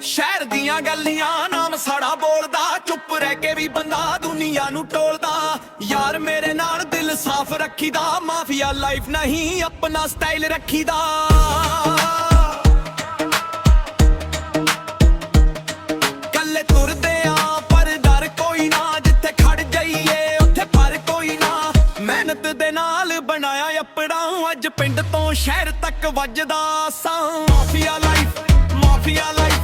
ਸ਼ਹਿਰ ਦੀਆਂ ਗੱਲੀਆਂ ਨਾਮ ਸਾੜਾ ਬੋਲਦਾ, ਚੁੱਪ ਰਹਿ ਕੇ ਵੀ ਬੰਦਾ ਦੁਨੀਆ ਨੂੰ ਟੋਲਦਾ। ਯਾਰ ਮੇਰੇ ਨਾਲ ਦਿਲ ਸਾਫ਼ ਰੱਖੀਦਾ, ਮਾਫੀਆ ਲਾਈਫ ਨਹੀਂ ਆਪਣਾ ਸਟਾਈਲ ਰੱਖੀਦਾ। ਕੱਲੇ ਤੁਰਦੇ ਆ ਪਰ ਡਰ ਕੋਈ ਨਾ, ਜਿੱਥੇ ਖੜ ਜਾਈਏ ਉੱਥੇ ਪਰ ਕੋਈ ਨਾ। ਮਿਹਨਤ ਦੇ ਨਾਲ ਬਣਾਇਆ ਆਪਣਾ, ਅੱਜ ਪਿੰਡ ਤੋਂ ਸ਼ਹਿਰ ਤੱਕ ਵੱਜਦਾ ਸਾਂ। ਮਾਫੀਆ ਲਾਈਫ, ਮਾਫੀਆ ਲਾਈਫ,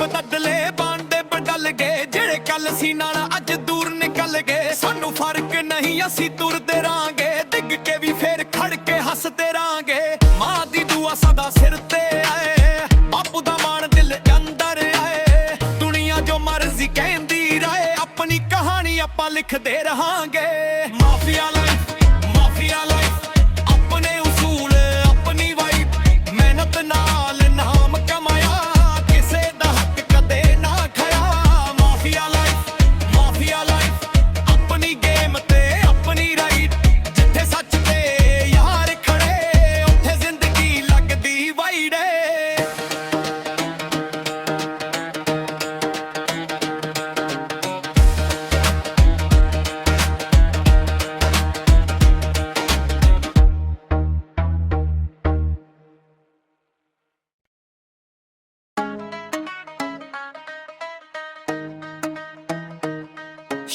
ਬਦਲੇ ਬਾਂਡੇ ਬਦਲ ਗਏ, ਜਿਹੜੇ ਕੱਲ ਸੀ ਨਾਲ ਅੱਜ ਦੂਰ ਨਿਕਲ ਗਏ। ਸਾਨੂੰ ਫਰਕ ਨਹੀਂ ਅਸੀਂ ਤੁਰਦੇ ਰਾਂਗੇ, ਡਿੱਗ ਕੇ ਵੀ ਫੇਰ ਖੜ ਕੇ ਹੱਸਦੇ ਰਾਂਗੇ। ਮਾਂ ਦੀ ਦੁਆ ਸਦਾ ਸਿਰ ਤੇ ਆਏ, ਬਾਪੂ ਦਾ ਮਾਣ ਦਿਲ ਅੰਦਰ ਆਏ। ਦੁਨੀਆ ਜੋ ਮਰਜ਼ੀ ਕਹਿੰਦੀ ਰਹੇ, ਆਪਣੀ ਕਹਾਣੀ ਆਪਾਂ ਲਿਖਦੇ ਰਹਾਂਗੇ। ਮਾਫੀਆ ਲਾਈਫ, ਮਾਫੀਆ ਲਾਈਫ, ਆਪਣੇ ਉਸੂਲ ਆਪਣੀ ਵਾਈਬ, ਮਿਹਨਤ ਨਾਲ ਨਾਮ ਕਮਾਇਆ,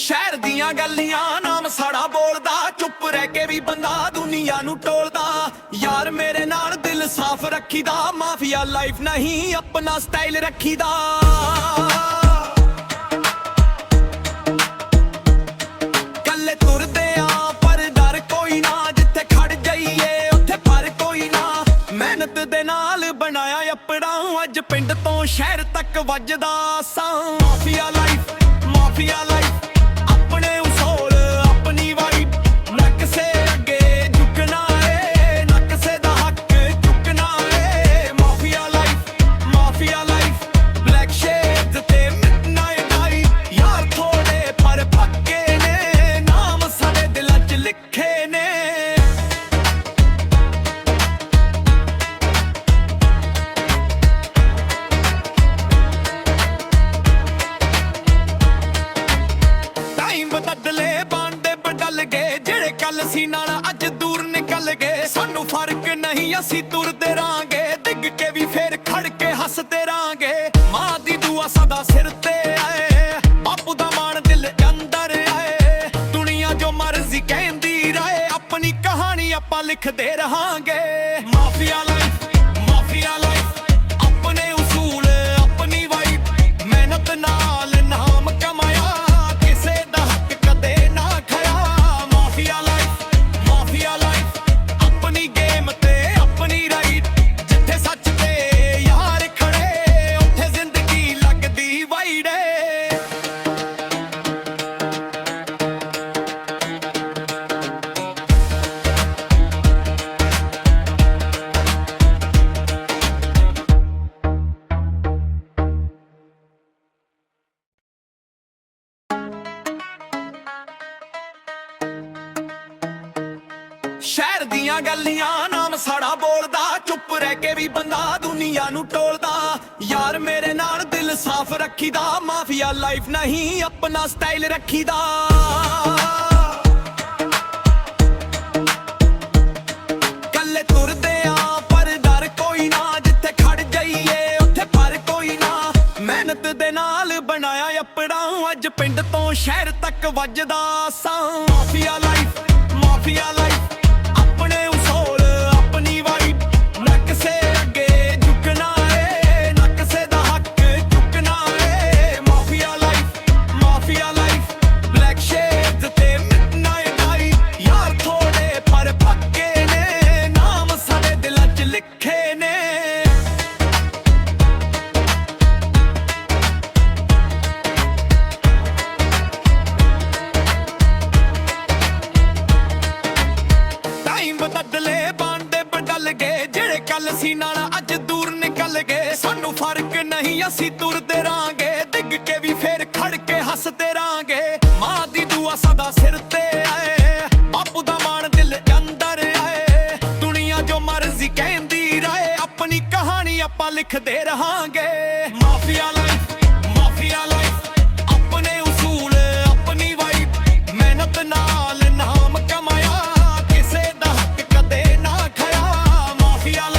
ਸ਼ਹਿਰ ਦੀਆਂ ਗੱਲੀਆਂ ਨਾਮ ਸਾੜਾ ਬੋਲਦਾ, ਚੁੱਪ ਰਹਿ ਕੇ ਵੀ ਬੰਦਾ ਦੁਨੀਆ ਨੂੰ ਟੋਲਦਾ। ਯਾਰ ਮੇਰੇ ਨਾਲ ਦਿਲ ਸਾਫ਼ ਰੱਖੀਦਾ, ਮਾਫੀਆ ਲਾਈਫ ਨਹੀਂ ਆਪਣਾ ਸਟਾਈਲ ਰੱਖੀਦਾ। ਕੱਲੇ ਤੁਰਦੇ ਆ ਪਰ ਡਰ ਕੋਈ ਨਾ, ਜਿੱਥੇ ਖੜ ਜਾਈਏ ਉੱਥੇ ਪਰ ਕੋਈ ਨਾ। ਮਿਹਨਤ ਦੇ ਨਾਲ ਬਣਾਇਆ ਆਪਣਾ, ਅੱਜ ਪਿੰਡ ਤੋਂ ਸ਼ਹਿਰ ਤੱਕ ਵੱਜਦਾ ਸਾਂ। ਮਾਫੀਆ ਲਾਈਫ, ਮਾਫੀਆ ਲਾਈਫ, ਬਦਲੇ ਬਾਂਡੇ ਬਦਲ ਗਏ, ਜਿਹੜੇ ਕੱਲ ਸੀ ਨਾਲ ਅੱਜ ਦੂਰ ਨਿਕਲ ਗਏ। ਸਾਨੂੰ ਫਰਕ ਨਹੀਂ ਅਸੀਂ ਤੁਰਦੇ ਰਾਂਗੇ, ਡਿੱਗ ਕੇ ਵੀ ਫੇਰ ਖੜ ਕੇ ਹੱਸਦੇ ਰਾਂਗੇ। ਮਾਂ ਦੀ ਦੁਆ ਸਦਾ ਸਿਰ ਤੇ ਆਏ, ਬਾਪੂ ਦਾ ਮਾਣ ਦਿਲ ਅੰਦਰ ਆਏ। ਦੁਨੀਆ ਜੋ ਮਰਜ਼ੀ ਕਹਿੰਦੀ ਰਹੇ, ਆਪਣੀ ਕਹਾਣੀ ਆਪਾਂ ਲਿਖਦੇ ਰਹਾਂਗੇ। ਮਾਫੀਆ ਲਾਈਫ, ਮਾਫੀਆ ਲਾਈਫ, ਆਪਣੇ ਉਸੂਲ ਆਪਣੀ ਵਾਈਬ, ਮਿਹਨਤ ਨਾਲ ਨਾਮ ਕਮਾਇਆ, ਸ਼ਹਿਰ ਦੀਆਂ ਗੱਲੀਆਂ ਨਾਮ ਸਾੜਾ ਬੋਲਦਾ, ਚੁੱਪ ਰਹਿ ਕੇ ਵੀ ਬੰਦਾ ਦੁਨੀਆ ਨੂੰ ਟੋਲਦਾ। ਯਾਰ ਮੇਰੇ ਨਾਲ ਦਿਲ ਸਾਫ਼ ਰੱਖੀਦਾ, ਮਾਫੀਆ ਲਾਈਫ ਨਹੀਂ ਆਪਣਾ ਸਟਾਈਲ ਰੱਖੀਦਾ। ਕੱਲੇ ਤੁਰਦੇ ਆ ਪਰ ਡਰ ਕੋਈ ਨਾ, ਜਿੱਥੇ ਖੜ ਜਾਈਏ ਉੱਥੇ ਪਰ ਕੋਈ ਨਾ। ਮਿਹਨਤ ਦੇ ਨਾਲ ਬਣਾਇਆ ਆਪਣਾ, ਅੱਜ ਪਿੰਡ ਤੋਂ ਸ਼ਹਿਰ ਤੱਕ ਵੱਜਦਾ ਸਾਂ। ਮਾਫੀਆ ਲਾਈਫ, ਮਾਫੀਆ ਲਾਈਫ, ਬਦਲੇ ਬਾਂਡੇ ਬਦਲ ਗਏ ਜਿਹੜੇ ਕੱਲ ਸੀ ਨਾਲ ਅੱਜ ਦੂਰ ਨਿਕਲ ਗਏ ਸਾਨੂੰ ਫਰਕ ਨਹੀਂ ਅਸੀਂ ਤੁਰਦੇ ਰਾਂਗੇ ਡਿੱਗ ਕੇ ਵੀ ਫੇਰ ਖੜ ਕੇ ਹੱਸਦੇ ਰਾਂਗੇ ਮਾਂ ਦੀ ਦੁਆ ਸਦਾ ਸਿਰ ਤੇ ਆਏ ਬਾਪੂ ਦਾ ਮਾਣ ਦਿਲ ਅੰਦਰ ਆਏ ਦੁਨੀਆ ਜੋ ਮਰਜ਼ੀ ਕਹਿੰਦੀ ਰਹੇ ਆਪਣੀ ਕਹਾਣੀ ਆਪਾਂ ਲਿਖਦੇ ਰਹਾਂਗੇ ਮਾਫੀਆ ਲਾਈਫ ਆਪਣੇ ਉਸੂਲ ਆਪਣੀ ਵਾਈਬ ਮਿਹਨਤ ਨਾਲ ਨਾਮ ਕਮਾਇਆ ਕਿਸੇ ਦਾ ਹੱਕ ਕਦੇ ਨਾ ਖਾਇਆ ਮਾਫੀਆ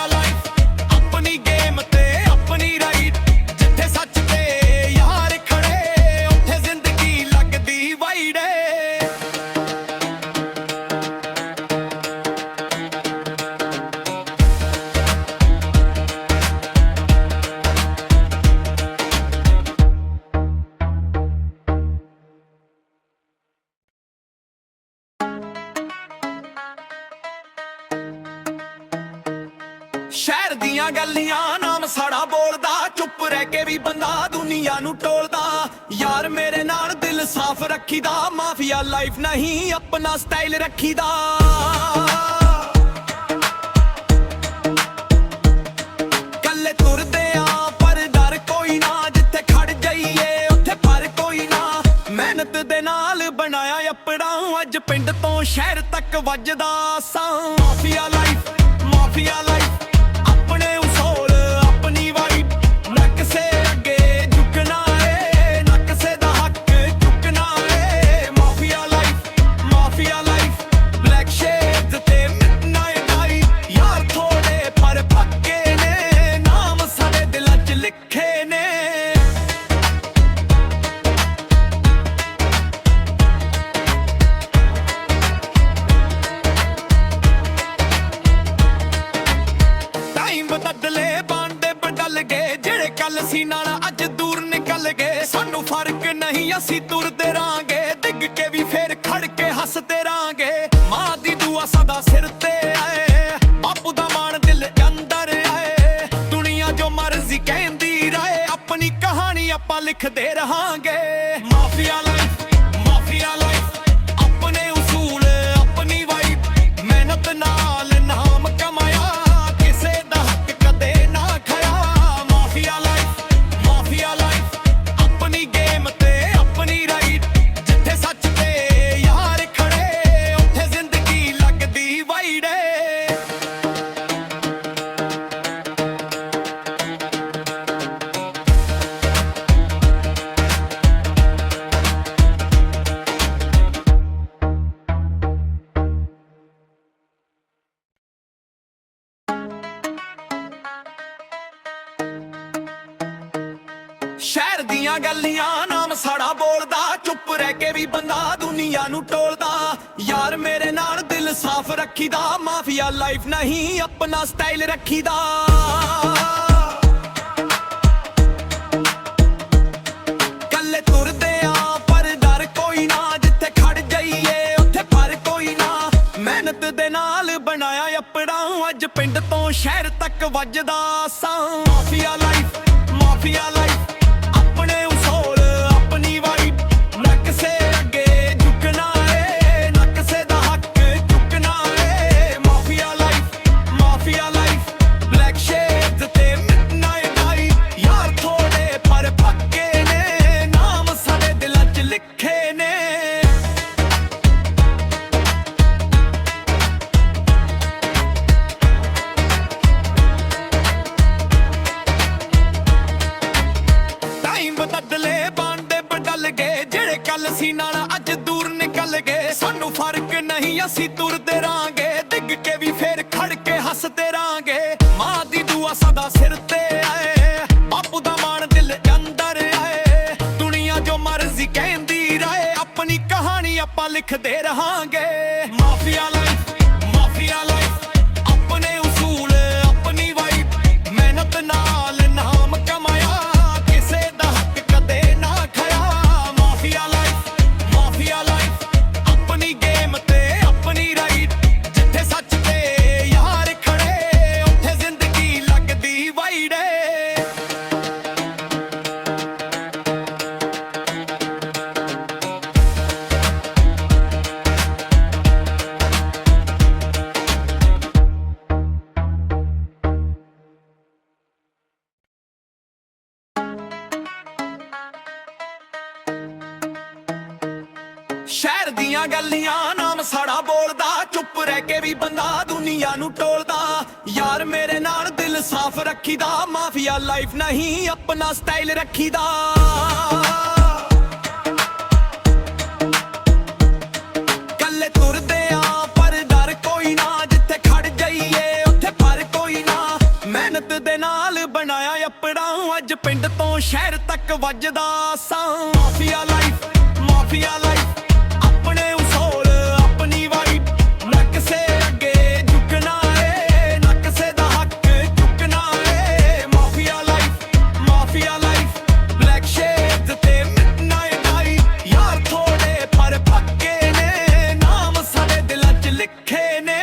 ਲਾਈਫ ਆਪਣੀ ਗੇਮ ਤੇ ਆਪਣੀ ਰਾਈਟ ਜਿੱਥੇ ਸੱਚ ਤੇ ਯਾਰ ਖੜੇ ਉੱਥੇ ਜ਼ਿੰਦਗੀ ਲੱਗਦੀ ਵਾਈਡ ਸ਼ਹਿਰ ਦੀਆਂ ਗੱਲੀਆਂ ਨਾਮ ਸਾੜਾ ਬੋਲਦਾ ਚੁੱਪ ਰਹਿ ਕੇ ਵੀ ਬੰਦਾ ਦੁਨੀਆ ਨੂੰ ਟੋਲਦਾ ਯਾਰ ਮੇਰੇ ਨਾਲ ਦਿਲ ਸਾਫ਼ ਰੱਖੀਦਾ ਮਾਫੀਆ ਲਾਈਫ ਨਹੀਂ ਆਪਣਾ ਸਟਾਈਲ ਰੱਖੀਦਾ ਕੱਲੇ ਤੁਰਦੇ ਆ ਪਰ ਡਰ ਕੋਈ ਨਾ ਜਿੱਥੇ ਖੜ ਜਾਈਏ ਉੱਥੇ ਪਰ ਕੋਈ ਨਾ ਮਿਹਨਤ ਦੇ ਨਾਲ ਬਣਾਇਆ ਆਪਣਾ ਅੱਜ ਪਿੰਡ ਤੋਂ ਸ਼ਹਿਰ ਤੱਕ ਵੱਜਦਾ ਸਾਂ ਮਾਫੀਆ ਲਾਈਫ ਆਪਣੇ ਉਸੂਲ ਆਪਣੀ ਵਾਈਬ ਨਾ ਕਿਸੇ ਅੱਗੇ ਝੁਕਣਾ ਏ ਨਾ ਕਿਸੇ ਦਾ ਹੱਕ ਚੁੱਕਣਾ ਏ ਮਾਫੀਆ ਲਾਈਫ ਬਲੈਕ ਸ਼ੇਡਸ ਤੇ ਮਿਡਨਾਈਟ ਆਈ ਯਾਰ ਥੋੜੇ ਪਰ ਪੱਕੇ ਨੇ ਨਾਮ ਸਾਡੇ ਦਿਲਾਂ 'ਚ ਲਿਖੇ ਨੇ ਬਦਲੇ ਬਾਂਡੇ ਬਦਲ ਗਏ ਜਿਹੜੇ ਕੱਲ ਸੀ ਨਾਲ ਅੱਜ ਦੂਰ ਨਿਕਲ ਗਏ ਸਾਨੂੰ ਫਰਕ ਨਹੀਂ ਅਸੀਂ ਤੁਰਦੇ ਰਾਂਗੇ ਡਿੱਗ ਕੇ ਵੀ ਫੇਰ ਖੜ ਕੇ ਹੱਸਦੇ ਰਾਂਗੇ ਮਾਂ ਦੀ ਦੁਆ ਸਦਾ ਸਿਰ ਤੇ ਆਏ ਬਾਪੂ ਦਾ ਮਾਣ ਦਿਲ ਅੰਦਰ ਆਏ ਦੁਨੀਆ ਜੋ ਮਰਜ਼ੀ ਕਹਿੰਦੀ ਰਹੇ ਆਪਣੀ ਕਹਾਣੀ ਆਪਾਂ ਲਿਖਦੇ ਰਹਾਂਗੇ ਮਾਫੀਆ ਲਾਈਫ ਆਪਣੇ ਉਸੂਲ ਆਪਣੀ ਵਾਈਬ ਮਿਹਨਤ ਨਾਲ ਨਾਮ ਕਮਾਇਆ ਆਪਣੀ ਗੇਮ ਤੇ ਆਪਣੀ ਰਾਈਟ ਜਿੱਥੇ ਸੱਚ ਤੇ ਯਾਰ ਖੜੇ ਉੱਥੇ ਜ਼ਿੰਦਗੀ ਲੱਗਦੀ ਵਾਈਡ ਸ਼ਹਿਰ ਦੀਆਂ ਗੱਲੀਆਂ ਨਾਮ ਸਾੜਾ ਬੋਲਦਾ ਚੁੱਪ ਰਹਿ ਕੇ ਵੀ ਬੰਦਾ ਦੁਨੀਆ ਨੂੰ ਟੋਲਦਾ ਯਾਰ ਮੇਰੇ ਨਾਲ ਦਿਲ ਸਾਫ਼ ਰੱਖੀਦਾ ਮਾਫੀਆ ਲਾਈਫ ਨਹੀਂ ਆਪਣਾ ਸਟਾਈਲ ਰੱਖੀਦਾ ਕੱਲੇ ਤੁਰਦੇ ਆ ਪਰ ਡਰ ਕੋਈ ਨਾ ਜਿੱਥੇ ਖੜ ਜਾਈਏ ਉੱਥੇ ਪਰ ਕੋਈ ਨਾ ਮਿਹਨਤ ਦੇ ਨਾਲ ਬਣਾਇਆ ਆਪਣਾ ਅੱਜ ਪਿੰਡ ਤੋਂ ਸ਼ਹਿਰ ਤੱਕ ਵੱਜਦਾ ਸਾਂ ਮਾਫੀਆ ਲਾਈਫ ਆਪਣੇ ਉਸੂਲ ਆਪਣੀ ਵਾਈਬ ਨਾ ਕਿਸੇ ਅੱਗੇ ਝੁਕਣਾ ਏ ਨਾ ਕਿਸੇ ਦਾ ਹੱਕ ਚੁੱਕਣਾ ਏ ਮਾਫੀਆ ਲਾਈਫ ਬਲੈਕ ਸ਼ੇਡਸ ਤੇ ਮਿਡਨਾਈਟ ਆਈ ਯਾਰ ਥੋੜੇ ਪਰ ਪੱਕੇ ਨੇ ਨਾਮ ਸਾਡੇ ਦਿਲਾਂ 'ਚ ਲਿਖੇ ਨੇ ਬਦਲੇ ਬਾਂਡੇ ਬਦਲ ਗਏ ਜਿਹੜੇ ਕੱਲ ਸੀ ਨਾਲ ਅੱਜ ਦੂਰ ਨਿਕਲ ਗਏ ਸਾਨੂੰ ਫਰਕ ਨਹੀਂ ਅਸੀਂ ਤੁਰਦੇ ਰਾਂਗੇ ਡਿੱਗ ਕੇ ਵੀ ਫੇਰ ਖੜ ਕੇ ਹੱਸਦੇ ਰਾਂਗੇ ਮਾਂ ਦੀ ਦੁਆ ਸਦਾ ਸਿਰ ਤੇ ਆਏ ਬਾਪੂ ਦਾ ਮਾਣ ਦਿਲ ਅੰਦਰ ਆਏ ਦੁਨੀਆ ਜੋ ਮਰਜ਼ੀ ਕਹਿੰਦੀ ਰਹੇ ਆਪਣੀ ਕਹਾਣੀ ਆਪਾਂ ਲਿਖਦੇ ਰਹਾਂਗੇ ਮਾਫੀਆ ਲਾਈਫ ਆਪਣੇ ਉਸੂਲ ਆਪਣੀ ਵਾਈਬ ਮਿਹਨਤ ਨਾਲ ਨਾਮ ਕਮਾਇਆ ਆਪਣੀ ਗੇਮ ਤੇ ਆਪਣੀ ਰਾਈਟ ਜਿੱਥੇ ਸੱਚ ਤੇ ਯਾਰ ਖੜੇ ਉੱਥੇ ਜ਼ਿੰਦਗੀ ਲੱਗਦੀ ਵਾਈਡ ਦੀਆਂ ਗੱਲੀਆਂ ਨਾਮ ਸਾੜਾ ਬੋਲਦਾ, ਚੁੱਪ ਰਹਿ ਕੇ ਵੀ ਬੰਦਾ ਦੁਨੀਆ ਨੂੰ ਟੋਲਦਾ। ਯਾਰ ਮੇਰੇ ਨਾਲ ਦਿਲ ਸਾਫ਼ ਰੱਖੀਦਾ, ਮਾਫੀਆ ਲਾਈਫ ਨਹੀਂ ਆਪਣਾ ਸਟਾਈਲ ਰੱਖੀਦਾ। ਕੱਲੇ ਤੁਰਦੇ ਆ ਪਰ ਡਰ ਕੋਈ ਨਾ, ਜਿੱਥੇ ਖੜ ਜਾਈਏ ਉੱਥੇ ਪਰ ਕੋਈ ਨਾ। ਮਿਹਨਤ ਦੇ ਨਾਲ ਬਣਾਇਆ ਆਪਣਾ, ਅੱਜ ਪਿੰਡ ਤੋਂ ਸ਼ਹਿਰ ਤੱਕ ਵੱਜਦਾ ਸਾਂ। ਮਾਫੀਆ ਲਾਈਫ, ਮਾਫੀਆ ਲਾਈਫ, ਆਪਣੇ ਉਸੂਲ ਆਪਣੀ ਵਾਈਬ, ਨਾ ਕਿਸੇ ਅੱਗੇ ਝੁਕਣਾ ਏ, ਨਾ ਕਿਸੇ ਦਾ ਹੱਕ ਚੁੱਕਣਾ ਏ। Mafia life, mafia life, black shades ਤੇ ਮਿਡਨਾਈਟ ਆਈ। ਯਾਰ ਥੋੜੇ ਪਰ ਪੱਕੇ ਨੇ, ਨਾਮ ਸਾਡੇ ਦਿਲਾਂ 'ਚ ਲਿਖੇ ਨੇ।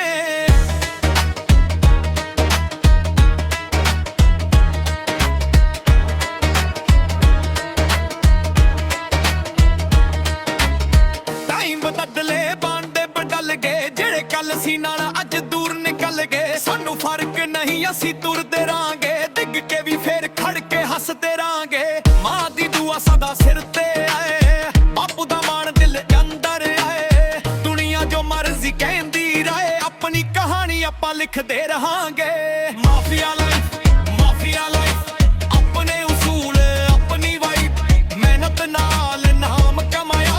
ਬਦਲੇ ਬਾਂਡੇ ਬਦਲ ਗਏ, ਜਿਹੜੇ ਕੱਲ ਸੀ ਨਾਲ ਅੱਜ ਦੂਰ ਨਿਕਲ ਗਏ। ਸਾਨੂੰ ਫਰਕ ਨਹੀਂ ਅਸੀਂ ਤੁਰਦੇ ਰਾਂਗੇ, ਡਿੱਗ ਕੇ ਵੀ ਫੇਰ ਖੜ ਕੇ ਹੱਸਦੇ ਰਾਂਗੇ। ਮਾਂ ਦੀ ਦੁਆ ਸਦਾ ਸਿਰ ਤੇ ਆਏ, ਬਾਪੂ ਦਾ ਮਾਣ ਦਿਲ ਅੰਦਰ ਆਏ। ਦੁਨੀਆ ਜੋ ਮਰਜ਼ੀ ਕਹਿੰਦੀ ਰਹੇ, ਆਪਣੀ ਕਹਾਣੀ ਆਪਾਂ ਲਿਖਦੇ ਰਹਾਂਗੇ। ਮਾਫੀਆ ਲਾਈਫ, ਮਾਫੀਆ ਲਾਈਫ, ਆਪਣੇ ਉਸੂਲ ਆਪਣੀ ਵਾਈਬ, ਮਿਹਨਤ ਨਾਲ ਨਾਮ ਕਮਾਇਆ,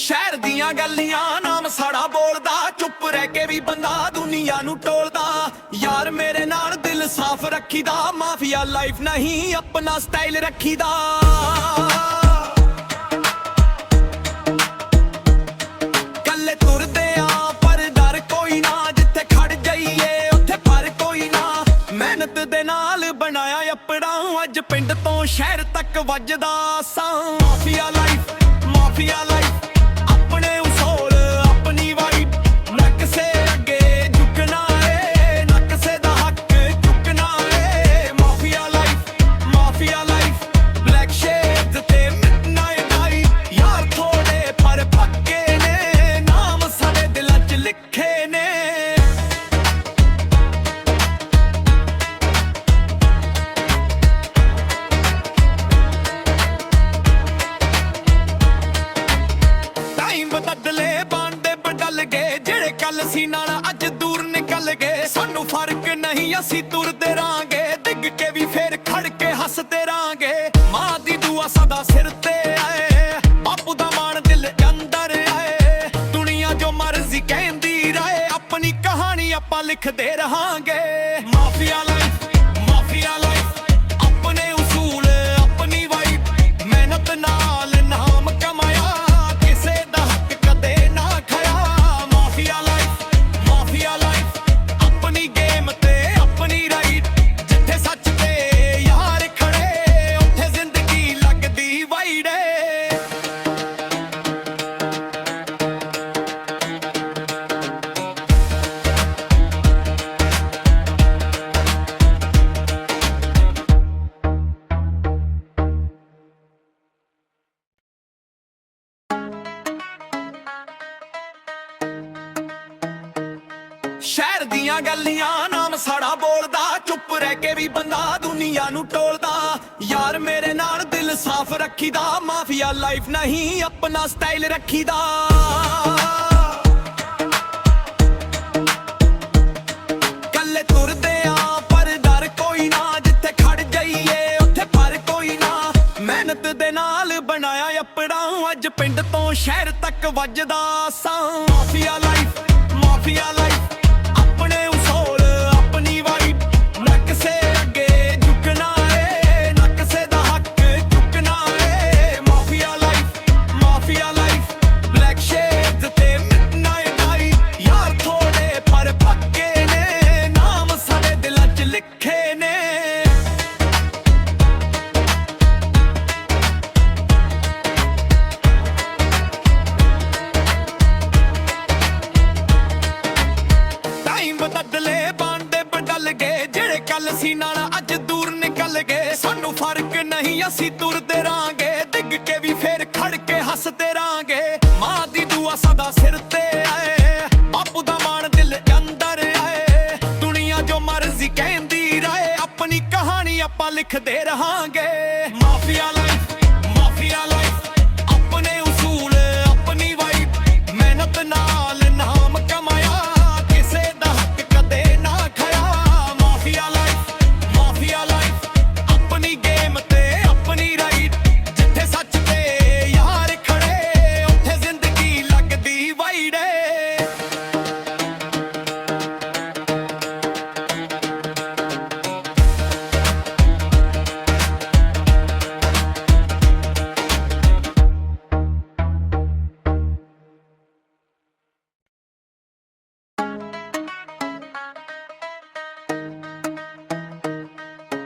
ਸ਼ਹਿਰ ਦੀਆਂ ਗੱਲੀਆਂ ਨਾਮ ਸਾੜਾ ਬੋਲਦਾ, ਚੁੱਪ ਰਹਿ ਕੇ ਵੀ ਬੰਦਾ ਦੁਨੀਆ ਨੂੰ ਟੋਲਦਾ। ਯਾਰ ਮੇਰੇ ਨਾਲ ਦਿਲ ਸਾਫ਼ ਰੱਖੀਦਾ, ਮਾਫੀਆ ਲਾਈਫ ਨਹੀਂ ਆਪਣਾ ਸਟਾਈਲ ਰੱਖੀਦਾ। ਕੱਲੇ ਤੁਰਦੇ ਆ ਪਰ ਡਰ ਕੋਈ ਨਾ, ਜਿੱਥੇ ਖੜ ਜਾਈਏ ਉੱਥੇ ਪਰ ਕੋਈ ਨਾ। ਮਿਹਨਤ ਦੇ ਨਾਲ ਬਣਾਇਆ ਆਪਣਾ, ਅੱਜ ਪਿੰਡ ਤੋਂ ਸ਼ਹਿਰ ਤੱਕ ਵੱਜਦਾ ਸਾਂ। ਮਾਫੀਆ ਲਾਈਫ, ਮਾਫੀਆ ਲਾਈਫ, ਆਪਣੇ ਉਸੂਲ ਆਪਣੀ ਵਾਈਬ, ਨਾ ਕਿਸੇ ਅੱਗੇ ਝੁਕਣਾ ਏ, ਨਾ ਕਿਸੇ ਦਾ ਹੱਕ ਚੁੱਕਣਾ ਏ। Mafia life, mafia life, black shades ਤੇ ਮਿਡਨਾਈਟ ਆਈ। ਯਾਰ ਥੋੜੇ ਪਰ ਪੱਕੇ ਨੇ, ਨਾਮ ਸਾਡੇ ਦਿਲਾਂ 'ਚ ਲਿਖੇ ਨੇ। ਬਦਲੇ ਬਾਂਡੇ ਬਦਲ ਗਏ, ਜਿਹੜੇ ਕੱਲ ਸੀ ਨਾਲ ਅੱਜ ਦੂਰ ਨਿਕਲ ਗਏ। ਸਾਨੂੰ ਫਰਕ ਨਹੀਂ ਅਸੀਂ ਤੁਰਦੇ ਰਾਂਗੇ, ਡਿੱਗ ਕੇ ਵੀ ਫੇਰ ਖੜ ਕੇ ਹੱਸਦੇ ਰਾਂਗੇ। ਮਾਂ ਦੀ ਦੁਆ ਸਦਾ ਸਿਰ ਤੇ ਆਏ, ਬਾਪੂ ਦਾ ਮਾਣ ਦਿਲ ਅੰਦਰ ਆਏ। ਦੁਨੀਆ ਜੋ ਮਰਜ਼ੀ ਕਹਿੰਦੀ ਰਹੇ, ਆਪਣੀ ਕਹਾਣੀ ਆਪਾਂ ਲਿਖਦੇ ਰਹਾਂਗੇ। ਮਾਫੀਆ ਲਾਈਫ, ਮਾਫੀਆ ਲਾਈਫ, ਆਪਣੇ ਉਸੂਲ ਆਪਣੀ ਵਾਈਬ, ਮਿਹਨਤ ਨਾਲ ਨਾਮ ਕਮਾਇਆ, ਸ਼ਹਿਰ ਦੀਆਂ ਗੱਲੀਆਂ ਨਾਮ ਸਾੜਾ ਬੋਲਦਾ, ਚੁੱਪ ਰਹਿ ਕੇ ਵੀ ਬੰਦਾ ਦੁਨੀਆ ਨੂੰ ਟੋਲਦਾ। ਯਾਰ ਮੇਰੇ ਨਾਲ ਦਿਲ ਸਾਫ਼ ਰੱਖੀਦਾ, ਮਾਫੀਆ ਲਾਈਫ ਨਹੀਂ ਆਪਣਾ ਸਟਾਈਲ ਰੱਖੀਦਾ। ਕੱਲੇ ਤੁਰਦੇ ਆ ਪਰ ਡਰ ਕੋਈ ਨਾ, ਜਿੱਥੇ ਖੜ ਜਾਈਏ ਉੱਥੇ ਪਰ ਕੋਈ ਨਾ। ਮਿਹਨਤ ਦੇ ਨਾਲ ਬਣਾਇਆ ਆਪਣਾ, ਅੱਜ ਪਿੰਡ ਤੋਂ ਸ਼ਹਿਰ ਤੱਕ ਵੱਜਦਾ ਸਾਂ। ਮਾਫੀਆ ਲਾਈਫ, ਮਾਫੀਆ ਲਾਈਫ, ਆਪਣੇ ਉਸੂਲ ਆਪਣੀ ਵਾਈਬ, ਨਾ ਕਿਸੇ ਅੱਗੇ ਝੁਕਣਾ ਏ, ਨਾ ਕਿਸੇ ਦਾ ਹੱਕ ਚੁੱਕਣਾ ਏ। Mafia life, mafia life, black shades ਤੇ ਮਿਡਨਾਈਟ ਆਈ। ਯਾਰ ਥੋੜੇ ਪਰ ਪੱਕੇ ਨੇ, ਨਾਮ ਸਾਡੇ ਦਿਲਾਂ 'ਚ ਲਿਖੇ ਨੇ। ਕੱਲ ਸੀ ਨਾਲ ਅੱਜ ਦੂਰ ਨਿਕਲ ਗਏ ਸਾਨੂੰ ਫਰਕ ਨਹੀਂ ਅਸੀਂ ਤੁਰਦੇ ਰਾਂਗੇ ਡਿੱਗ ਕੇ ਵੀ ਫੇਰ ਖੜ ਕੇ ਹੱਸਦੇ ਰਾਂਗੇ ਮਾਂ ਦੀ ਦੁਆ ਸਦਾ ਸਿਰ ਤੇ ਆਏ ਬਾਪੂ ਦਾ ਮਾਣ ਦਿਲ ਅੰਦਰ ਆਏ ਦੁਨੀਆ ਜੋ ਮਰਜ਼ੀ ਕਹਿੰਦੀ ਰਹੇ ਆਪਣੀ ਕਹਾਣੀ ਆਪਾਂ ਲਿਖਦੇ ਰਹਾਂਗੇ ਮਾਫੀਆ ਲਾਈਫ ਆਪਣੇ ਉਸੂਲ ਆਪਣੀ ਵਾਈਬ ਮਿਹਨਤ ਨਾਲ ਨਾਮ ਕਮਾਇਆ ਕਿਸੇ ਦਾ ਹੱਕ ਕਦੇ ਨਾ ਖਾਇਆ ਮਾਫੀਆ ਲਾਈਫ ਆਪਣੀ ਗੇਮ ਤੇ ਆਪਣੀ ਰਾਈਟ ਜਿੱਥੇ ਸੱਚ ਤੇ ਯਾਰ ਖੜੇ ਉੱਥੇ ਜ਼ਿੰਦਗੀ ਲੱਗਦੀ ਵਾਈਡ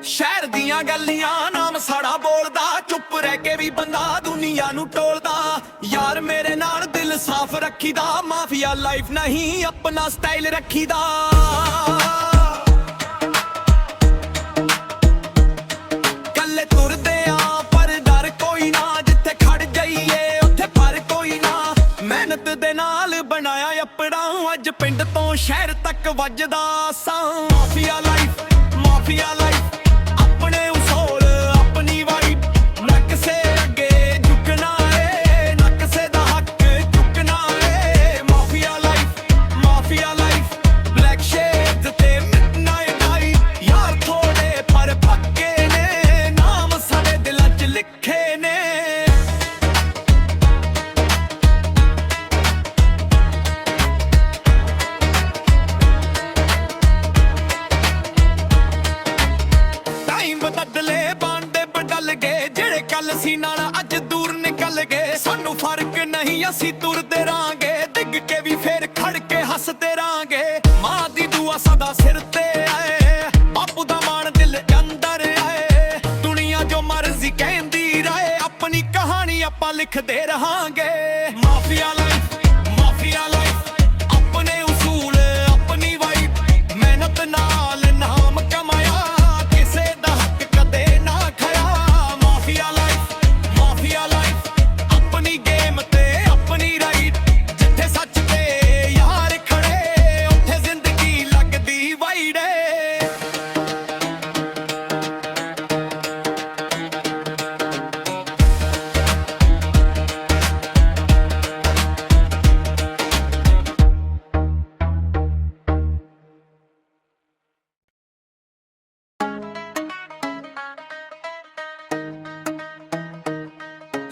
ਸ਼ਹਿਰ ਦੀਆਂ ਗੱਲੀਆਂ ਨਾਮ ਸਾੜਾ ਬੋਲਦਾ ਚੁੱਪ ਰਹਿ ਕੇ ਵੀ ਬੰਦਾ ਦੁਨੀਆ ਨੂੰ ਟੋਲਦਾ ਯਾਰ ਮੇਰੇ ਨਾਲ ਦਿਲ ਸਾਫ਼ ਰੱਖੀਦਾ ਮਾਫੀਆ ਲਾਈਫ ਨਹੀਂ ਆਪਣਾ ਸਟਾਈਲ ਰੱਖੀਦਾ ਕੱਲੇ ਤੁਰਦੇ ਆ ਪਰ ਡਰ ਕੋਈ ਨਾ ਜਿੱਥੇ ਖੜ ਜਾਈਏ ਉੱਥੇ ਪਰ ਕੋਈ ਨਾ ਮਿਹਨਤ ਦੇ ਨਾਲ ਬਣਾਇਆ ਆਪਣਾ ਅੱਜ ਪਿੰਡ ਤੋਂ ਸ਼ਹਿਰ ਤੱਕ ਵੱਜਦਾ ਸਾਂ ਮਾਫੀਆ ਲਾਈਫ ਆਪਣੇ ਉਸੂਲ ਆਪਣੀ ਵਾਈਬ ਨਾ ਕਿਸੇ ਅੱਗੇ ਝੁਕਣਾ ਏ ਨਾ ਕਿਸੇ ਦਾ ਹੱਕ ਚੁੱਕਣਾ ਏ ਮਾਫੀਆ ਲਾਈਫ ਬਲੈਕ ਸ਼ੇਡਸ ਤੇ ਮਿਡਨਾਈਟ ਆਈ ਯਾਰ ਥੋੜੇ ਪਰ ਪੱਕੇ ਨੇ ਨਾਮ ਸਾਡੇ ਦਿਲਾਂ 'ਚ ਲਿਖੇ ਨੇ ਬਦਲੇ ਬਾਂਡੇ ਬਦਲ ਗਏ ਜਿਹੜੇ ਕੱਲ ਸੀ ਨਾਲ ਅੱਜ ਦੂਰ ਨਿਕਲ ਗਏ ਸਾਨੂੰ ਫਰਕ ਨਹੀਂ ਅਸੀਂ ਤੁਰਦੇ ਰਾਂਗੇ ਡਿੱਗ ਕੇ ਵੀ ਫੇਰ ਖੜ ਕੇ ਹੱਸਦੇ ਰਾਂਗੇ ਮਾਂ ਦੀ ਦੁਆ ਸਦਾ ਸਿਰ ਤੇ ਆਏ ਬਾਪੂ ਦਾ ਮਾਣ ਦਿਲ ਅੰਦਰ ਆਏ ਦੁਨੀਆ ਜੋ ਮਰਜ਼ੀ ਕਹਿੰਦੀ ਰਹੇ ਆਪਣੀ ਕਹਾਣੀ ਆਪਾਂ ਲਿਖਦੇ ਰਹਾਂਗੇ ਮਾਫੀਆ ਲਾਈਫ ਆਪਣੇ ਉਸੂਲ ਆਪਣੀ ਵਾਈਬ ਮਿਹਨਤ ਨਾਲ ਨਾਮ ਕਮਾਇਆ ਆਪਣੀ ਗੇਮ ਤੇ ਆਪਣੀ ਰਾਈਟ ਜਿੱਥੇ ਸੱਚ ਤੇ ਯਾਰ ਖੜੇ ਉੱਥੇ ਜ਼ਿੰਦਗੀ ਲੱਗਦੀ ਵਾਈਡ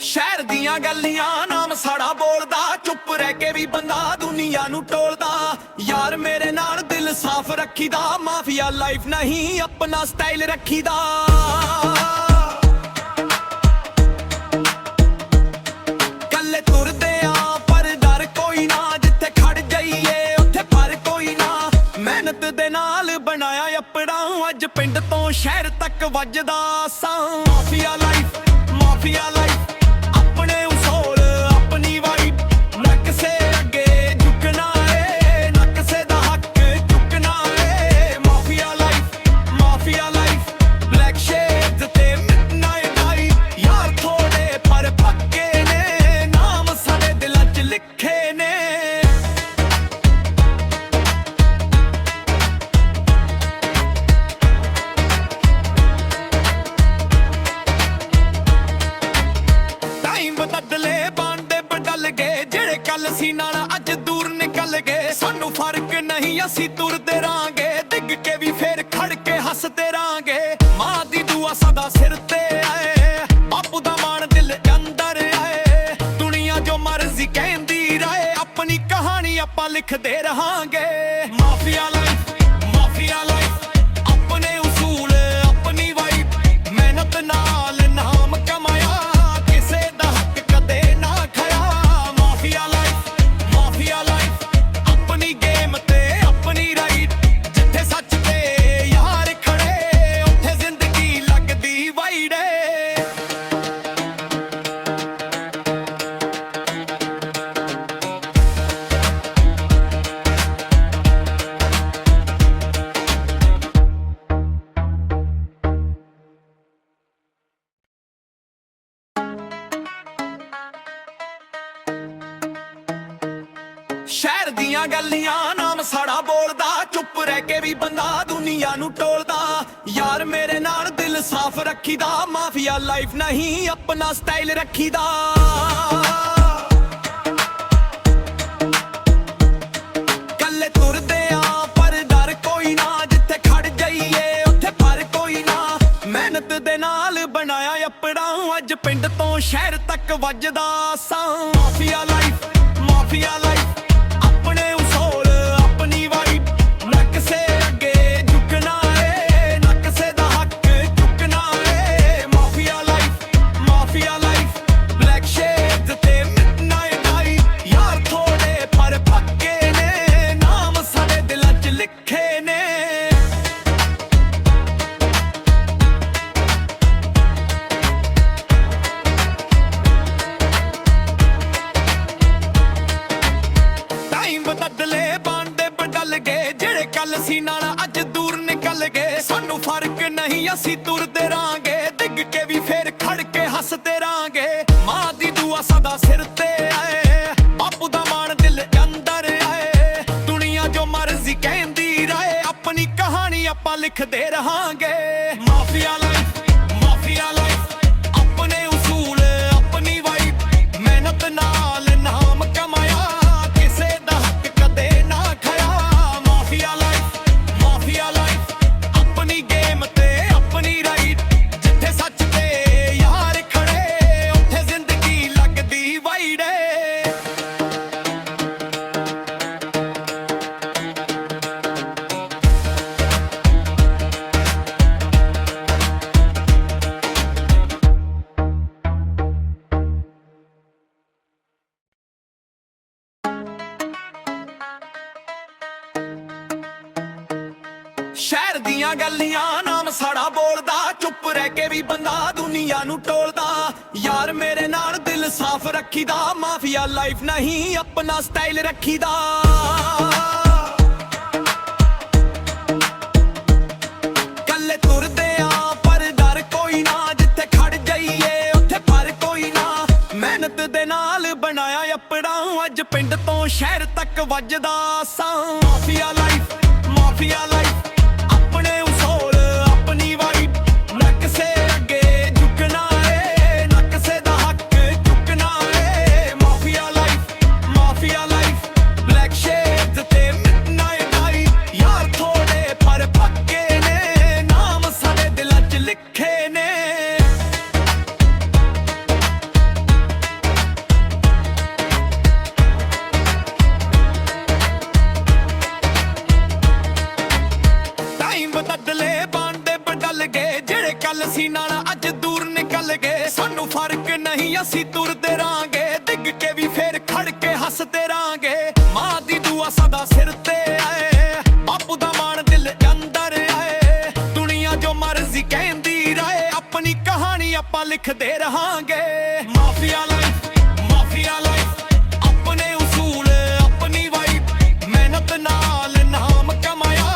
ਸ਼ਹਿਰ ਦੀਆਂ ਗੱਲੀਆਂ ਨਾਮ ਸਾੜਾ ਬੋਲਦਾ ਚੁੱਪ ਰਹਿ ਕੇ ਵੀ ਬੰਦਾ ਦੁਨੀਆ ਨੂੰ ਟੋਲਦਾ ਯਾਰ ਮੇਰੇ ਨਾਲ ਦਿਲ ਸਾਫ਼ ਰੱਖੀਦਾ ਮਾਫੀਆ ਲਾਈਫ ਨਹੀਂ ਆਪਣਾ ਸਟਾਈਲ ਰੱਖੀਦਾ ਕੱਲੇ ਤੁਰਦੇ ਆ ਪਰ ਡਰ ਕੋਈ ਨਾ ਜਿੱਥੇ ਖੜ ਜਾਈਏ ਉੱਥੇ ਪਰ ਕੋਈ ਨਾ ਮਿਹਨਤ ਦੇ ਨਾਲ ਬਣਾਇਆ ਆਪਣਾ ਅੱਜ ਪਿੰਡ ਤੋਂ ਸ਼ਹਿਰ ਤੱਕ ਵੱਜਦਾ ਸਾਂ ਮਾਫੀਆ ਲਾਈਫ ਆਪਣੇ ਉਸੂਲ ਆਪਣੀ ਵਾਈਬ ਨਾ ਕਿਸੇ ਅੱਗੇ ਝੁਕਣਾ ਏ ਨਾ ਕਿਸੇ ਦਾ ਹੱਕ ਚੁੱਕਣਾ ਏ ਮਾਫੀਆ ਲਾਈਫ ਬਲੈਕ ਸ਼ੇਡਸ ਤੇ ਮਿਡਨਾਈਟ ਆਈ ਯਾਰ ਥੋੜੇ ਪਰ ਪੱਕੇ ਨੇ ਨਾਮ ਸਾਡੇ ਦਿਲਾਂ 'ਚ ਲਿਖੇ ਨੇ ਬਦਲੇ ਬਾਂਡੇ ਬਦਲ ਗਏ ਜਿਹੜੇ ਕੱਲ ਸੀ ਨਾਲ ਅੱਜ ਦੂਰ ਨਿਕਲ ਗਏ ਸਾਨੂੰ ਫਰਕ ਨਹੀਂ ਅਸੀਂ ਤੁਰਦੇ ਰਾਂਗੇ ਡਿੱਗ ਕੇ ਵੀ ਫੇਰ ਖੜ ਕੇ ਹੱਸਦੇ ਰਾਂਗੇ ਮਾਂ ਦੀ ਦੁਆ ਸਦਾ ਸਿਰ ਤੇ ਆਏ ਬਾਪੂ ਦਾ ਮਾਣ ਦਿਲ ਅੰਦਰ ਆਏ ਦੁਨੀਆ ਜੋ ਮਰਜ਼ੀ ਕਹਿੰਦੀ ਰਹੇ ਆਪਣੀ ਕਹਾਣੀ ਆਪਾਂ ਲਿਖਦੇ ਰਹਾਂਗੇ ਮਾਫੀਆ ਲਾਈਫ ਆਪਣੇ ਉਸੂਲ ਆਪਣੀ ਵਾਈਬ ਮਿਹਨਤ ਨਾਲ ਨਾਮ ਕਮਾਇਆ ਕਿਸੇ ਦਾ ਹੱਕ ਕਦੇ ਨਾ ਖਾਇਆ ਮਾਫੀਆ ਲਾਈਫ ਆਪਣੀ ਗੇਮ ਤੇ ਆਪਣੀ ਰਾਈਟ ਜਿੱਥੇ ਸੱਚ ਤੇ ਯਾਰ ਖੜੇ ਉੱਥੇ ਜ਼ਿੰਦਗੀ ਲੱਗਦੀ ਵਾਈਡ ਸ਼ਹਿਰ ਦੀਆਂ ਗੱਲੀਆਂ ਨਾਮ ਸਾੜਾ ਬੋਲਦਾ, ਚੁੱਪ ਰਹਿ ਕੇ ਵੀ ਬੰਦਾ ਦੁਨੀਆ ਨੂੰ ਟੋਲਦਾ। ਯਾਰ ਮੇਰੇ ਨਾਲ ਦਿਲ ਸਾਫ਼ ਰੱਖੀਦਾ, ਮਾਫੀਆ ਲਾਈਫ ਨਹੀਂ ਆਪਣਾ ਸਟਾਈਲ ਰੱਖੀਦਾ। ਕੱਲੇ ਤੁਰਦੇ ਆ ਪਰ ਡਰ ਕੋਈ ਨਾ, ਜਿੱਥੇ ਖੜ ਜਾਈਏ ਉੱਥੇ ਪਰ ਕੋਈ ਨਾ। ਮਿਹਨਤ ਦੇ ਨਾਲ ਬਣਾਇਆ ਆਪਣਾ, ਅੱਜ ਪਿੰਡ ਤੋਂ ਸ਼ਹਿਰ ਤੱਕ ਵੱਜਦਾ ਸਾਂ। ਮਾਫੀਆ ਲਾਈਫ, ਮਾਫੀਆ ਲਾਈਫ, ਬਦਲੇ ਬਾਂਡੇ ਬਦਲ ਗਏ, ਜਿਹੜੇ ਕੱਲ ਸੀ ਨਾਲ ਅੱਜ ਦੂਰ ਨਿਕਲ ਗਏ। ਸਾਨੂੰ ਫਰਕ ਨਹੀਂ ਅਸੀਂ ਤੁਰਦੇ ਰਾਂਗੇ, ਡਿੱਗ ਕੇ ਵੀ ਫੇਰ ਖੜ ਕੇ ਹੱਸਦੇ ਰਾਂਗੇ। ਮਾਂ ਦੀ ਦੁਆ ਸਦਾ ਸਿਰ ਤੇ ਆਏ, ਬਾਪੂ ਦਾ ਮਾਣ ਦਿਲ ਅੰਦਰ ਆਏ। ਦੁਨੀਆ ਜੋ ਮਰਜ਼ੀ ਕਹਿੰਦੀ ਰਹੇ, ਆਪਣੀ ਕਹਾਣੀ ਆਪਾਂ ਲਿਖਦੇ ਰਹਾਂਗੇ। ਮਾਫੀਆ ਲਾਈਫ, ਮਾਫੀਆ ਲਾਈਫ, ਆਪਣੇ ਉਸੂਲ ਆਪਣੀ ਵਾਈਬ, ਮਿਹਨਤ ਨਾਲ ਨਾਮ ਕਮਾਇਆ, ਸ਼ਹਿਰ ਦੀਆਂ ਗੱਲੀਆਂ ਨਾਮ ਸਾੜਾ ਬੋਲਦਾ, ਚੁੱਪ ਰਹਿ ਕੇ ਵੀ ਬੰਦਾ ਦੁਨੀਆ ਨੂੰ ਟੋਲਦਾ। ਯਾਰ ਮੇਰੇ ਨਾਲ ਦਿਲ ਸਾਫ਼ ਰੱਖੀਦਾ, ਮਾਫੀਆ ਲਾਈਫ ਨਹੀਂ ਆਪਣਾ ਸਟਾਈਲ ਰੱਖੀਦਾ। ਕੱਲੇ ਤੁਰਦੇ ਆ ਪਰ ਡਰ ਕੋਈ ਨਾ, ਜਿੱਥੇ ਖੜ ਜਾਈਏ ਉੱਥੇ ਪਰ ਕੋਈ ਨਾ। ਮਿਹਨਤ ਦੇ ਨਾਲ ਬਣਾਇਆ ਆਪਣਾ, ਅੱਜ ਪਿੰਡ ਤੋਂ ਸ਼ਹਿਰ ਤੱਕ ਵੱਜਦਾ ਸਾਂ। ਮਾਫੀਆ ਲਾਈਫ, ਮਾਫੀਆ ਲਾਈਫ, ਬਦਲੇ ਬਾਂਡੇ ਬਦਲ ਗਏ, ਜਿਹੜੇ ਕੱਲ ਸੀ ਨਾਲ ਅੱਜ ਦੂਰ ਨਿਕਲ ਗਏ। ਸਾਨੂੰ ਫਰਕ ਨਹੀਂ ਅਸੀਂ ਤੁਰਦੇ ਰਾਂਗੇ, ਡਿੱਗ ਕੇ ਵੀ ਫੇਰ ਖੜ ਕੇ ਹੱਸਦੇ ਰਾਂਗੇ। ਮਾਂ ਦੀ ਦੁਆ ਸਦਾ ਸਿਰ ਤੇ ਆਏ, ਬਾਪੂ ਦਾ ਮਾਣ ਦਿਲ ਅੰਦਰ ਆਏ। ਦੁਨੀਆ ਜੋ ਮਰਜ਼ੀ ਕਹਿੰਦੀ ਰਹੇ, ਆਪਣੀ ਕਹਾਣੀ ਆਪਾਂ ਲਿਖਦੇ ਰਹਾਂਗੇ। ਮਾਫੀਆ ਲਾਈਫ, ਮਾਫੀਆ ਲਾਈਫ, ਆਪਣੇ ਉਸੂਲ ਆਪਣੀ ਵਾਈਬ, ਮਿਹਨਤ ਨਾਲ ਨਾਮ ਕਮਾਇਆ,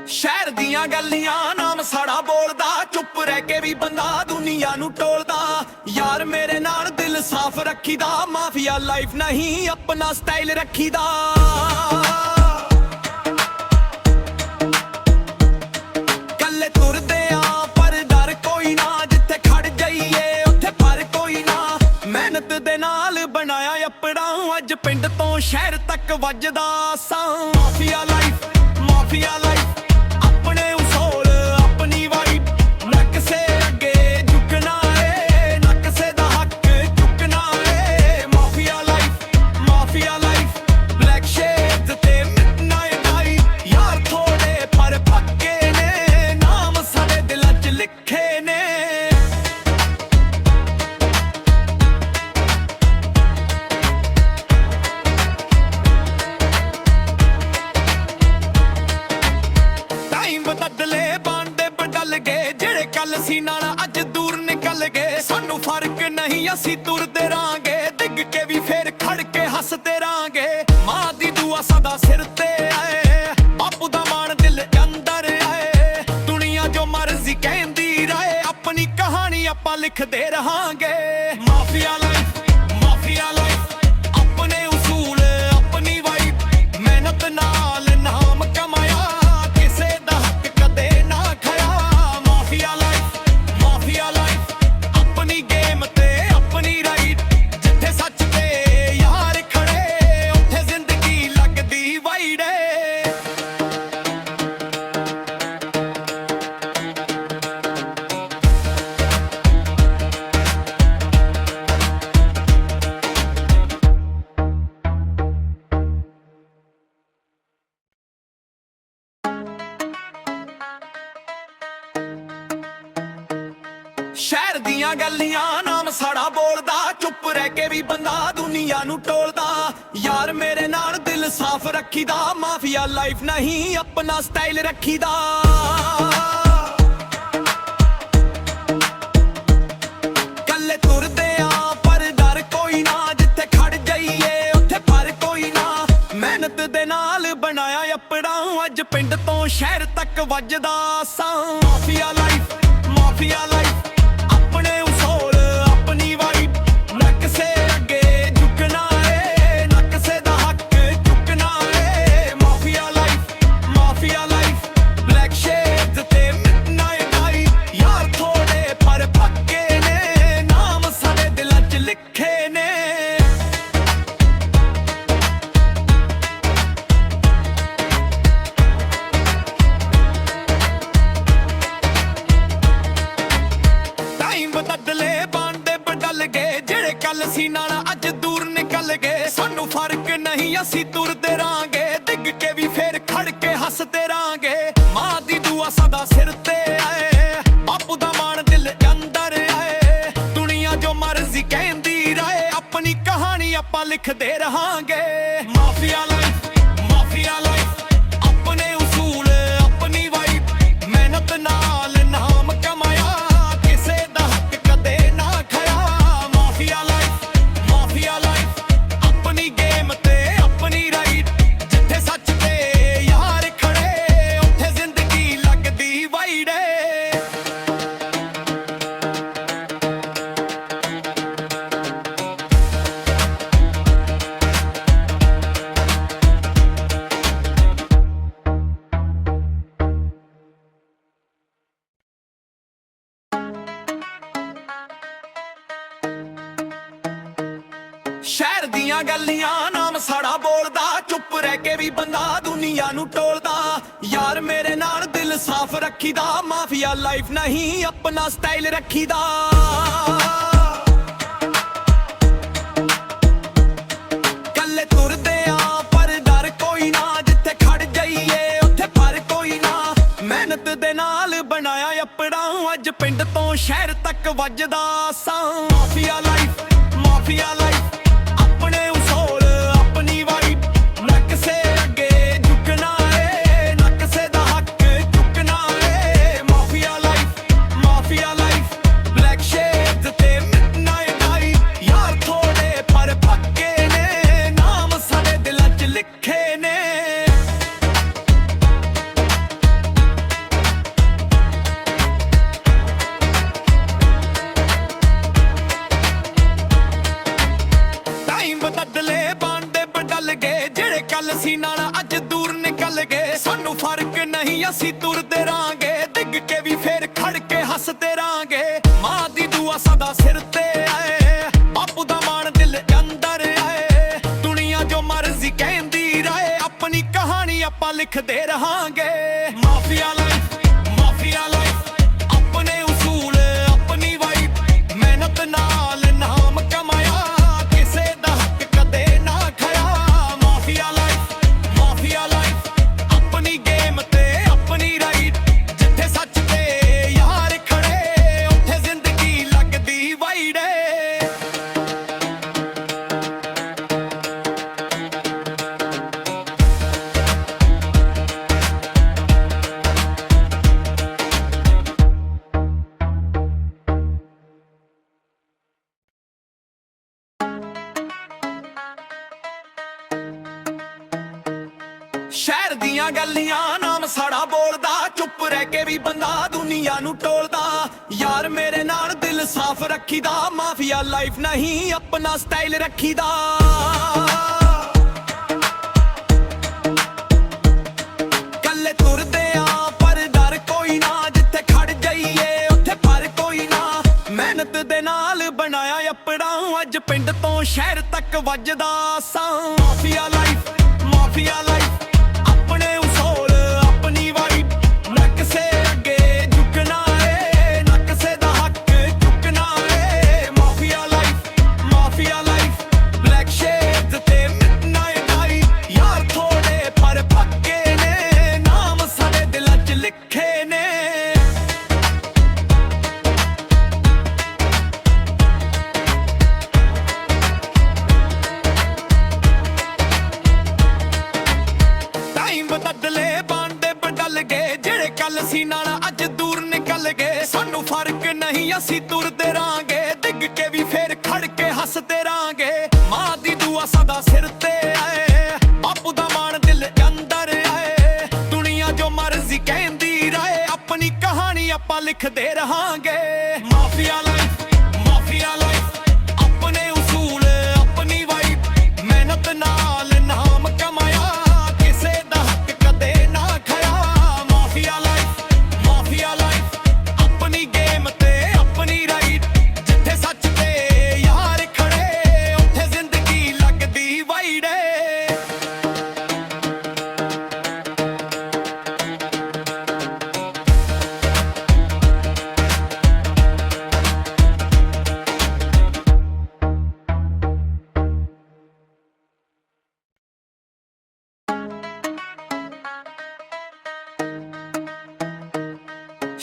ਸ਼ਹਿਰ ਦੀਆਂ ਗੱਲੀਆਂ ਨਾਮ ਸਾੜਾ ਬੋਲਦਾ, ਚੁੱਪ ਰਹਿ ਕੇ ਵੀ ਬੰਦਾ ਦੁਨੀਆ ਨੂੰ ਟੋਲਦਾ। ਯਾਰ ਮੇਰੇ ਨਾਲ ਦਿਲ ਸਾਫ਼ ਰੱਖੀਦਾ, ਮਾਫੀਆ ਲਾਈਫ ਨਹੀਂ ਆਪਣਾ ਸਟਾਈਲ ਰੱਖੀਦਾ। ਕੱਲੇ ਤੁਰਦੇ ਆ ਪਰ ਡਰ ਕੋਈ ਨਾ, ਜਿੱਥੇ ਖੜ ਜਾਈਏ ਉੱਥੇ ਪਰ ਕੋਈ ਨਾ। ਮਿਹਨਤ ਦੇ ਨਾਲ ਬਣਾਇਆ ਆਪਣਾ, ਅੱਜ ਪਿੰਡ ਤੋਂ ਸ਼ਹਿਰ ਤੱਕ ਵੱਜਦਾ ਸਾਂ। ਮਾਫੀਆ ਲਾਈਫ, ਮਾਫੀਆ ਲਾਈਫ, ਨਿਕਲ ਗਏ ਸਾਨੂੰ ਫਰਕ ਨਹੀਂ ਅਸੀਂ ਤੁਰਦੇ ਰਾਂਗੇ ਡਿੱਗ ਕੇ ਵੀ ਫੇਰ ਖੜ ਕੇ ਹੱਸਦੇ ਰਾਂਗੇ ਮਾਂ ਦੀ ਦੁਆ ਸਦਾ ਸਿਰ ਤੇ ਆਏ ਬਾਪੂ ਦਾ ਮਾਣ ਦਿਲ ਅੰਦਰ ਆਏ ਦੁਨੀਆ ਜੋ ਮਰਜ਼ੀ ਕਹਿੰਦੀ ਰਹੇ ਆਪਣੀ ਕਹਾਣੀ ਆਪਾਂ ਲਿਖਦੇ ਰਹਾਂਗੇ ਮਾਫੀਆ ਲਾਈਫ ਆਪਣੇ ਉਸੂਲ ਆਪਣੀ ਵਾਈਬ ਮਿਹਨਤ ਨਾਲ ਨਾਮ ਕਮਾਇਆ ਕਿਸੇ ਦਾ ਹੱਕ ਕਦੇ ਨਾ ਖਾਇਆ ਮਾਫੀਆ ਲਾਈਫ ਆਪਣੀ ਗੇਮ ਤੇ ਆਪਣੀ ਰਾਈਟ ਜਿੱਥੇ ਸੱਚ ਤੇ ਯਾਰ ਖੜੇ ਉੱਥੇ ਜ਼ਿੰਦਗੀ ਲੱਗਦੀ ਵਾਈਡ ਸ਼ਹਿਰ ਦੀਆਂ ਗੱਲੀਆਂ ਨਾਮ ਸਾੜਾ ਬੋਲਦਾ ਚੁੱਪ ਰਹਿ ਕੇ ਵੀ ਬੰਦਾ ਦੁਨੀਆ ਨੂੰ ਟੋਲਦਾ ਯਾਰ ਮੇਰੇ ਨਾਲ ਦਿਲ ਸਾਫ਼ ਰੱਖੀਦਾ ਮਾਫੀਆ ਲਾਈਫ ਨਹੀਂ ਆਪਣਾ ਸਟਾਈਲ ਰੱਖੀਦਾ ਕੱਲੇ ਤੁਰਦੇ ਆ ਪਰ ਡਰ ਕੋਈ ਨਾ ਜਿੱਥੇ ਖੜ ਜਾਈਏ ਉੱਥੇ ਪਰ ਕੋਈ ਨਾ ਮਿਹਨਤ ਦੇ ਨਾਲ ਬਣਾਇਆ ਆਪਣਾ ਅੱਜ ਪਿੰਡ ਤੋਂ ਸ਼ਹਿਰ ਤੱਕ ਵੱਜਦਾ ਸਾਂ ਮਾਫੀਆ ਲਾਈਫ ਆਪਣੇ ਉਸੂਲ ਆਪਣੀ ਵਾਈਬ ਨਾ ਕਿਸੇ ਅੱਗੇ ਝੁਕਣਾ ਏ ਨਾ ਕਿਸੇ ਦਾ ਹੱਕ ਚੁੱਕਣਾ ਏ ਮਾਫੀਆ ਲਾਈਫ ਬਲੈਕ ਸ਼ੇਡਸ ਤੇ ਮਿਡਨਾਈਟ ਆਈ ਯਾਰ ਥੋੜੇ ਪਰ ਪੱਕੇ ਨੇ ਨਾਮ ਸਾਡੇ ਦਿਲਾਂ 'ਚ ਲਿਖੇ ਨੇ ਬਦਲੇ ਬਾਂਡੇ ਬਦਲ ਗਏ ਜਿਹੜੇ ਕੱਲ ਸੀ ਨਾਲ ਅੱਜ ਦੂਰ ਨਿਕਲ ਗਏ ਸਾਨੂੰ ਫਰਕ ਨਹੀਂ ਅਸੀਂ ਤੁਰਦੇ ਰਾਂਗੇ ਡਿੱਗ ਕੇ ਵੀ ਫੇਰ ਖੜ ਕੇ ਹੱਸਦੇ ਰਾਂਗੇ ਮਾਂ ਦੀ ਦੁਆ ਸਦਾ ਸਿਰ ਤੇ ਆਏ ਬਾਪੂ ਦਾ ਮਾਣ ਦਿਲ ਅੰਦਰ ਆਏ ਦੁਨੀਆ ਜੋ ਮਰਜ਼ੀ ਕਹਿੰਦੀ ਰਹੇ ਆਪਣੀ ਕਹਾਣੀ ਆਪਾਂ ਲਿਖਦੇ ਰਹਾਂਗੇ ਮਾਫੀਆ ਲਾਈਫ ਆਪਣੇ ਉਸੂਲ ਆਪਣੀ ਵਾਈਬ ਮਿਹਨਤ ਨਾਲ ਨਾਮ ਕਮਾਇਆ ਆਪਣੀ ਗੇਮ ਤੇ ਆਪਣੀ ਰਾਈਟ ਜਿੱਥੇ ਸੱਚ ਤੇ ਯਾਰ ਖੜੇ ਉੱਥੇ ਜ਼ਿੰਦਗੀ ਲੱਗਦੀ ਵਾਈਡ ਸ਼ਹਿਰ ਦੀਆਂ ਗੱਲੀਆਂ ਨਾਮ ਸਾੜਾ ਬੋਲਦਾ ਚੁੱਪ ਰਹਿ ਕੇ ਵੀ ਬੰਦਾ ਦੁਨੀਆ ਨੂੰ ਟੋਲਦਾ ਯਾਰ ਮੇਰੇ ਨਾਲ ਦਿਲ ਸਾਫ਼ ਰੱਖੀਦਾ ਮਾਫੀਆ ਲਾਈਫ ਨਹੀਂ ਆਪਣਾ ਸਟਾਈਲ ਰੱਖੀਦਾ ਕੱਲੇ ਤੁਰਦੇ ਆ ਪਰ ਡਰ ਕੋਈ ਨਾ ਜਿੱਥੇ ਖੜ ਜਾਈਏ ਉੱਥੇ ਪਰ ਕੋਈ ਨਾ ਮਿਹਨਤ ਦੇ ਨਾਲ ਬਣਾਇਆ ਆਪਣਾ ਅੱਜ ਪਿੰਡ ਤੋਂ ਸ਼ਹਿਰ ਤੱਕ ਵੱਜਦਾ ਸਾਂ ਮਾਫੀਆ ਲਾਈਫ ਆਪਣੇ ਉਸੂਲ ਆਪਣੀ ਵਾਈਬ ਨਾ ਕਿਸੇ ਅੱਗੇ ਝੁਕਣਾ ਏ ਨਾ ਕਿਸੇ ਦਾ ਹੱਕ ਚੁੱਕਣਾ ਏ ਮਾਫੀਆ ਲਾਈਫ ਬਲੈਕ ਸ਼ੇਡਸ ਤੇ ਮਿਡਨਾਈਟ ਆਈ ਯਾਰ ਥੋੜੇ ਪਰ ਪੱਕੇ ਨੇ ਨਾਮ ਸਾਡੇ ਦਿਲਾਂ 'ਚ ਲਿਖੇ ਨੇ ਬਦਲੇ ਬਾਂਡੇ ਬਦਲ ਗਏ ਜਿਹੜੇ ਕੱਲ ਸੀ ਨਾਲ ਅੱਜ ਦੂਰ ਨਿਕਲ ਗਏ ਸਾਨੂੰ ਫਰਕ ਨਹੀਂ ਅਸੀਂ ਤੁਰਦੇ ਰਾਂਗੇ ਡਿੱਗ ਕੇ ਵੀ ਫੇਰ ਖੜ ਕੇ ਹੱਸਦੇ ਰਾਂਗੇ ਮਾਂ ਦੀ ਦੁਆ ਸਦਾ ਸਿਰ ਤੇ ਆਏ ਬਾਪੂ ਦਾ ਮਾਣ ਦਿਲ ਅੰਦਰ ਆਏ ਦੁਨੀਆ ਜੋ ਮਰਜ਼ੀ ਕਹਿੰਦੀ ਰਹੇ ਆਪਣੀ ਕਹਾਣੀ ਆਪਾਂ ਲਿਖਦੇ ਰਹਾਂਗੇ ਮਾਫੀਆ ਲਾਈਫ ਆਪਣੇ ਉਸੂਲ ਆਪਣੀ ਵਾਈਬ ਮਿਹਨਤ ਨਾਲ ਨਾਮ ਕਮਾਇਆ ਕਿਸੇ ਦਾ ਹੱਕ ਕਦੇ ਨਾ ਖਾਇਆ ਮਾਫੀਆ ਲਾਈਫ ਆਪਣੀ ਗੇਮ ਤੇ ਆਪਣੀ ਰਾਈਟ ਜਿੱਥੇ ਸੱਚ ਤੇ ਯਾਰ ਖੜੇ ਉੱਥੇ ਜ਼ਿੰਦਗੀ ਲੱਗਦੀ ਵਾਈਡ ਸ਼ਹਿਰ ਦੀਆਂ ਗੱਲੀਆਂ ਨਾਮ ਸਾੜਾ ਬੋਲਦਾ, ਚੁੱਪ ਰਹਿ ਕੇ ਵੀ ਬੰਦਾ ਦੁਨੀਆ ਨੂੰ ਟੋਲਦਾ। ਯਾਰ ਮੇਰੇ ਨਾਲ ਦਿਲ ਸਾਫ਼ ਰੱਖੀਦਾ, ਮਾਫੀਆ ਲਾਈਫ ਨਹੀਂ ਆਪਣਾ ਸਟਾਈਲ ਰੱਖੀਦਾ। ਕੱਲੇ ਤੁਰਦੇ ਆ ਪਰ ਡਰ ਕੋਈ ਨਾ, ਜਿੱਥੇ ਖੜ ਜਾਈਏ ਉੱਥੇ ਪਰ ਕੋਈ ਨਾ। ਮਿਹਨਤ ਦੇ ਨਾਲ ਬਣਾਇਆ ਆਪਣਾ, ਅੱਜ ਪਿੰਡ ਤੋਂ ਸ਼ਹਿਰ ਤੱਕ ਵੱਜਦਾ ਸਾਂ। ਮਾਫੀਆ ਲਾਈਫ, ਮਾਫੀਆ ਲਾਈਫ, ਬਦਲੇ ਬਾਂਡੇ ਬਦਲ ਗਏ, ਜਿਹੜੇ ਕੱਲ ਸੀ ਨਾਲ ਅੱਜ ਦੂਰ ਨਿਕਲ ਗਏ। ਸਾਨੂੰ ਫਰਕ ਨਹੀਂ ਅਸੀਂ ਤੁਰਦੇ ਰਾਂਗੇ, ਡਿੱਗ ਕੇ ਵੀ ਫੇਰ ਖੜ ਕੇ ਹੱਸਦੇ ਰਾਂਗੇ। ਮਾਂ ਦੀ ਦੁਆ ਸਦਾ ਸਿਰ ਤੇ ਆਏ, ਬਾਪੂ ਦਾ ਮਾਣ ਦਿਲ ਅੰਦਰ ਆਏ। ਦੁਨੀਆ ਜੋ ਮਰਜ਼ੀ ਕਹਿੰਦੀ ਰਹੇ, ਆਪਣੀ ਕਹਾਣੀ ਆਪਾਂ ਲਿਖਦੇ ਰਹਾਂਗੇ। ਮਾਫੀਆ ਲਾਈਫ, ਮਾਫੀਆ ਲਾਈਫ, ਆਪਣੇ ਉਸੂਲ ਆਪਣੀ ਵਾਈਬ, ਮਿਹਨਤ ਨਾਲ ਨਾਮ ਕਮਾਇਆ,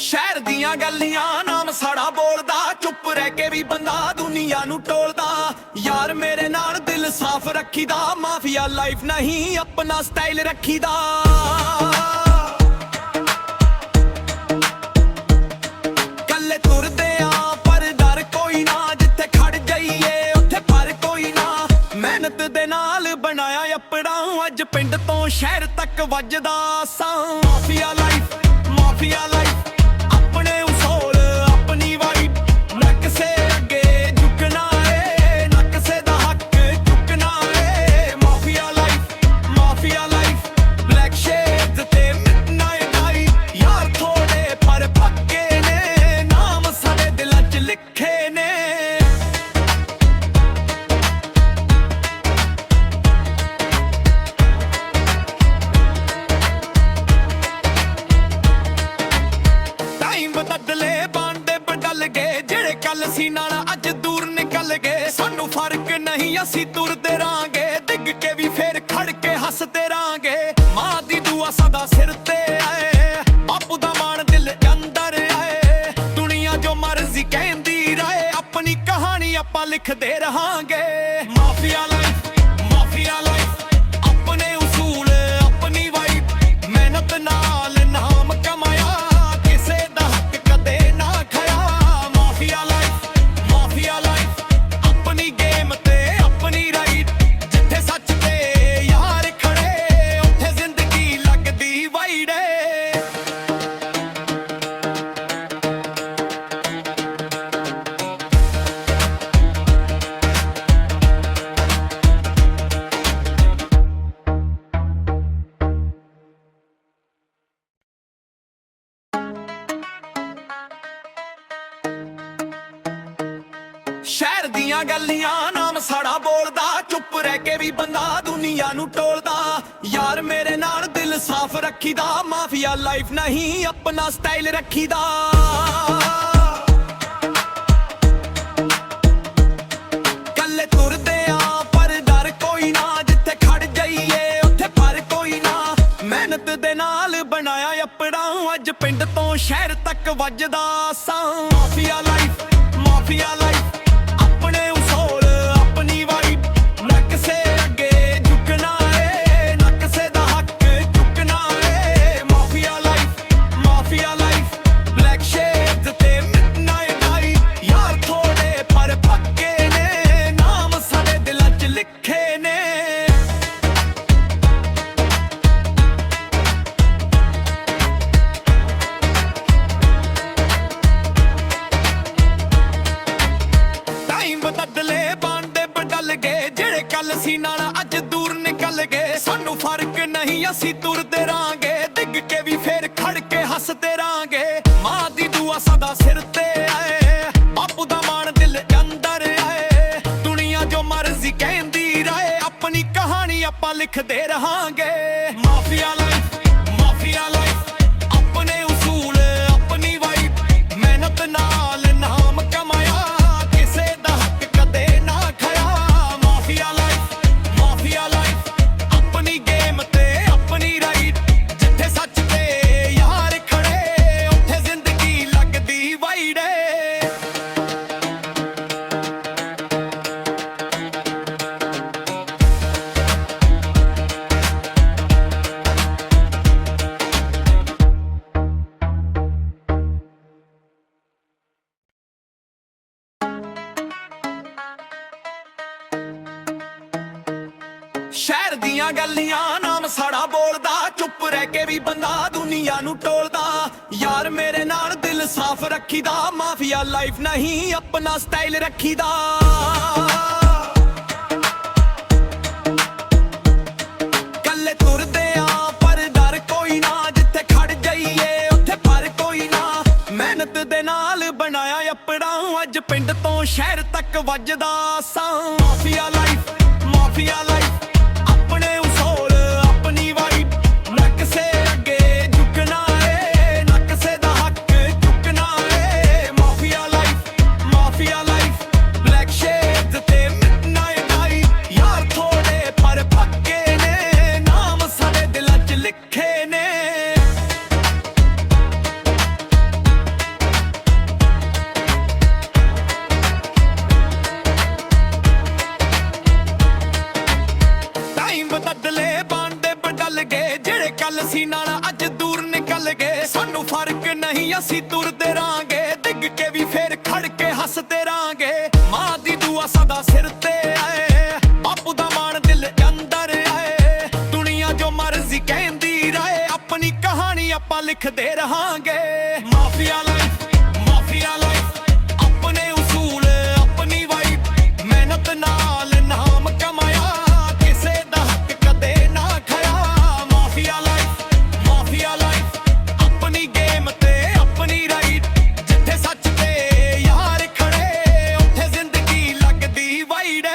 ਸ਼ਹਿਰ ਦੀਆਂ ਗੱਲੀਆਂ ਨਾਮ ਸਾੜਾ ਬੋਲਦਾ, ਚੁੱਪ ਰਹਿ ਕੇ ਵੀ ਬੰਦਾ ਦੁਨੀਆ ਨੂੰ ਟੋਲਦਾ। ਯਾਰ ਮੇਰੇ ਨਾਲ ਦਿਲ ਸਾਫ਼ ਰੱਖੀਦਾ, ਮਾਫੀਆ ਲਾਈਫ ਨਹੀਂ ਆਪਣਾ ਸਟਾਈਲ ਰੱਖੀਦਾ। ਕੱਲੇ ਤੁਰਦੇ ਆ ਪਰ ਡਰ ਕੋਈ ਨਾ, ਜਿੱਥੇ ਖੜ ਜਾਈਏ ਉੱਥੇ ਪਰ ਕੋਈ ਨਾ। ਮਿਹਨਤ ਦੇ ਨਾਲ ਬਣਾਇਆ ਆਪਣਾ, ਅੱਜ ਪਿੰਡ ਤੋਂ ਸ਼ਹਿਰ ਤੱਕ ਵੱਜਦਾ ਸਾਂ। ਮਾਫੀਆ ਲਾਈਫ, ਮਾਫੀਆ ਲਾਈਫ, ਬਦਲੇ ਬਾਂਡੇ ਬਦਲ ਗਏ, ਜਿਹੜੇ ਕੱਲ ਸੀ ਨਾਲ ਅੱਜ ਦੂਰ ਨਿਕਲ ਗਏ। ਸਾਨੂੰ ਫਰਕ ਨਹੀਂ ਅਸੀਂ ਤੁਰਦੇ ਰਾਂਗੇ, ਡਿੱਗ ਕੇ ਵੀ ਫੇਰ ਖੜ ਕੇ ਹੱਸਦੇ ਰਾਂਗੇ। ਮਾਂ ਦੀ ਦੁਆ ਸਦਾ ਸਿਰ ਤੇ ਆਏ, ਬਾਪੂ ਦਾ ਮਾਣ ਦਿਲ ਅੰਦਰ ਆਏ। ਦੁਨੀਆ ਜੋ ਮਰਜ਼ੀ ਕਹਿੰਦੀ ਰਹੇ, ਆਪਣੀ ਕਹਾਣੀ ਆਪਾਂ ਲਿਖਦੇ ਰਹਾਂਗੇ। ਮਾਫੀਆ ਲਾਈਫ, ਮਾਫੀਆ ਲਾਈਫ, ਆਪਣੇ ਉਸੂਲ ਆਪਣੀ ਵਾਈਬ, ਮਿਹਨਤ ਨਾਲ ਨਾਮ ਕਮਾਇਆ, ਸ਼ਹਿਰ ਦੀਆਂ ਗੱਲੀਆਂ ਨਾਮ ਸਾੜਾ ਬੋਲਦਾ, ਚੁੱਪ ਰਹਿ ਕੇ ਵੀ ਬੰਦਾ ਦੁਨੀਆ ਨੂੰ ਟੋਲਦਾ। ਯਾਰ ਮੇਰੇ ਨਾਲ ਦਿਲ ਸਾਫ਼ ਰੱਖੀਦਾ, ਮਾਫੀਆ ਲਾਈਫ ਨਹੀਂ ਆਪਣਾ ਸਟਾਈਲ ਰੱਖੀਦਾ। ਕੱਲੇ ਤੁਰਦੇ ਆ ਪਰ ਡਰ ਕੋਈ ਨਾ, ਜਿੱਥੇ ਖੜ ਜਾਈਏ ਉੱਥੇ ਪਰ ਕੋਈ ਨਾ। ਮਿਹਨਤ ਦੇ ਨਾਲ ਬਣਾਇਆ ਆਪਣਾ, ਅੱਜ ਪਿੰਡ ਤੋਂ ਸ਼ਹਿਰ ਤੱਕ ਵੱਜਦਾ ਸਾਂ। ਮਾਫੀਆ ਲਾਈਫ, ਮਾਫੀਆ ਲਾਈਫ, ਬਦਲੇ ਬਾਂਡੇ ਬਦਲ ਗਏ ਜਿਹੜੇ ਕੱਲ ਸੀ ਨਾਲ ਅੱਜ ਦੂਰ ਨਿਕਲ ਗਏ ਸਾਨੂੰ ਫਰਕ ਨਹੀਂ ਅਸੀਂ ਤੁਰਦੇ ਰਾਂਗੇ ਡਿੱਗ ਕੇ ਵੀ ਫੇਰ ਖੜ ਕੇ ਹੱਸਦੇ ਰਾਂਗੇ ਮਾਂ ਦੀ ਦੁਆ ਸਦਾ ਸਿਰ ਤੇ ਆਏ ਬਾਪੂ ਦਾ ਮਾਣ ਦਿਲ ਅੰਦਰ ਆਏ ਦੁਨੀਆ ਜੋ ਮਰਜ਼ੀ ਕਹਿੰਦੀ ਰਹੇ ਆਪਣੀ ਕਹਾਣੀ ਆਪਾਂ ਲਿਖਦੇ ਰਹਾਂਗੇ ਮਾਫੀਆ ਲਾਈਫ ਆਪਣੇ ਉਸੂਲ ਆਪਣੀ ਵਾਈਫ ਮਿਹਨਤ ਨਾਲ ਨਾਮ ਕਮਾਇਆ ਕਿਸੇ ਦਾ ਹੱਕ ਕਦੇ ਨਾ ਖਾਇਆ ਮਾਫੀਆ ਲਾਈਫ ਆਪਣੀ ਗੇਮ ਤੇ ਆਪਣੀ ਰਾਈਟ ਜਿੱਥੇ ਸੱਚ ਤੇ ਯਾਰ ਖੜੇ ਉੱਥੇ ਜ਼ਿੰਦਗੀ ਲੱਗਦੀ ਵਾਈਡ ਸ਼ਹਿਰ ਦੀਆਂ ਗੱਲੀਆਂ ਨਾਮ ਸਾੜਾ ਬੋਲਦਾ ਚੁੱਪ ਰਹਿ ਕੇ ਵੀ ਬੰਦਾ ਦੁਨੀਆ ਨੂੰ ਟੋਲਦਾ ਯਾਰ ਮੇਰੇ ਨਾਲ ਦਿਲ ਸਾਫ਼ ਰੱਖੀਦਾ ਮਾਫੀਆ ਲਾਈਫ ਨਹੀਂ ਆਪਣਾ ਸਟਾਈਲ ਰੱਖੀਦਾ ਕੱਲੇ ਤੁਰਦੇ ਆ ਪਰ ਡਰ ਕੋਈ ਨਾ ਜਿੱਥੇ ਖੜ ਜਾਈਏ ਉੱਥੇ ਪਰ ਕੋਈ ਨਾ ਮਿਹਨਤ ਦੇ ਨਾਲ ਬਣਾਇਆ ਆਪਣਾ ਅੱਜ ਪਿੰਡ ਤੋਂ ਸ਼ਹਿਰ ਤੱਕ ਵੱਜਦਾ ਸਾਂ ਮਾਫੀਆ ਲਾਈਫ ਆਪਣੇ ਉਸੂਲ ਆਪਣੀ ਵਾਈਬ ਨਾ ਕਿਸੇ ਅੱਗੇ ਝੁਕਣਾ ਏ ਨਾ ਕਿਸੇ ਦਾ ਹੱਕ ਚੁੱਕਣਾ ਏ ਮਾਫੀਆ ਲਾਈਫ ਬਲੈਕ ਸ਼ੇਡਸ ਤੇ ਮਿਡਨਾਈਟ ਆਈ ਯਾਰ ਥੋੜੇ ਪਰ ਪੱਕੇ ਨੇ ਨਾਮ ਸਾਡੇ ਦਿਲਾਂ 'ਚ ਲਿਖੇ ਨੇ ਬਦਲੇ ਬਾਂਡੇ ਬਦਲ ਗਏ ਜਿਹੜੇ ਕੱਲ ਸੀ ਨਾਲ ਅੱਜ ਦੂਰ ਨਿਕਲ ਗਏ ਸਾਨੂੰ ਫਰਕ ਨਹੀਂ ਅਸੀਂ ਤੁਰਦੇ ਰਾਂਗੇ ਡਿੱਗ ਕੇ ਵੀ ਫੇਰ ਖੜ ਕੇ ਹੱਸਦੇ ਰਾਂਗੇ ਮਾਂ ਦੀ ਦੁਆ ਸਦਾ ਸਿਰ ਤੇ ਆਏ ਬਾਪੂ ਦਾ ਮਾਣ ਦਿਲ ਅੰਦਰ ਆਏ ਦੁਨੀਆ ਜੋ ਮਰਜ਼ੀ ਕਹਿੰਦੀ ਰਹੇ ਆਪਣੀ ਕਹਾਣੀ ਆਪਾਂ ਲਿਖਦੇ ਰਹਾਂਗੇ ਮਾਫੀਆ ਲਾਈਫ ਆਪਣੇ ਉਸੂਲ ਆਪਣੀ ਵਾਈਬ ਮਿਹਨਤ ਨਾਲ ਨਾਮ ਕਮਾਇਆ ਆਪਣੀ ਗੇਮ ਤੇ ਆਪਣੀ ਰਾਈਟ ਜਿੱਥੇ ਸੱਚ ਤੇ ਯਾਰ ਖੜੇ ਉੱਥੇ ਜ਼ਿੰਦਗੀ ਲੱਗਦੀ ਵਾਈਡ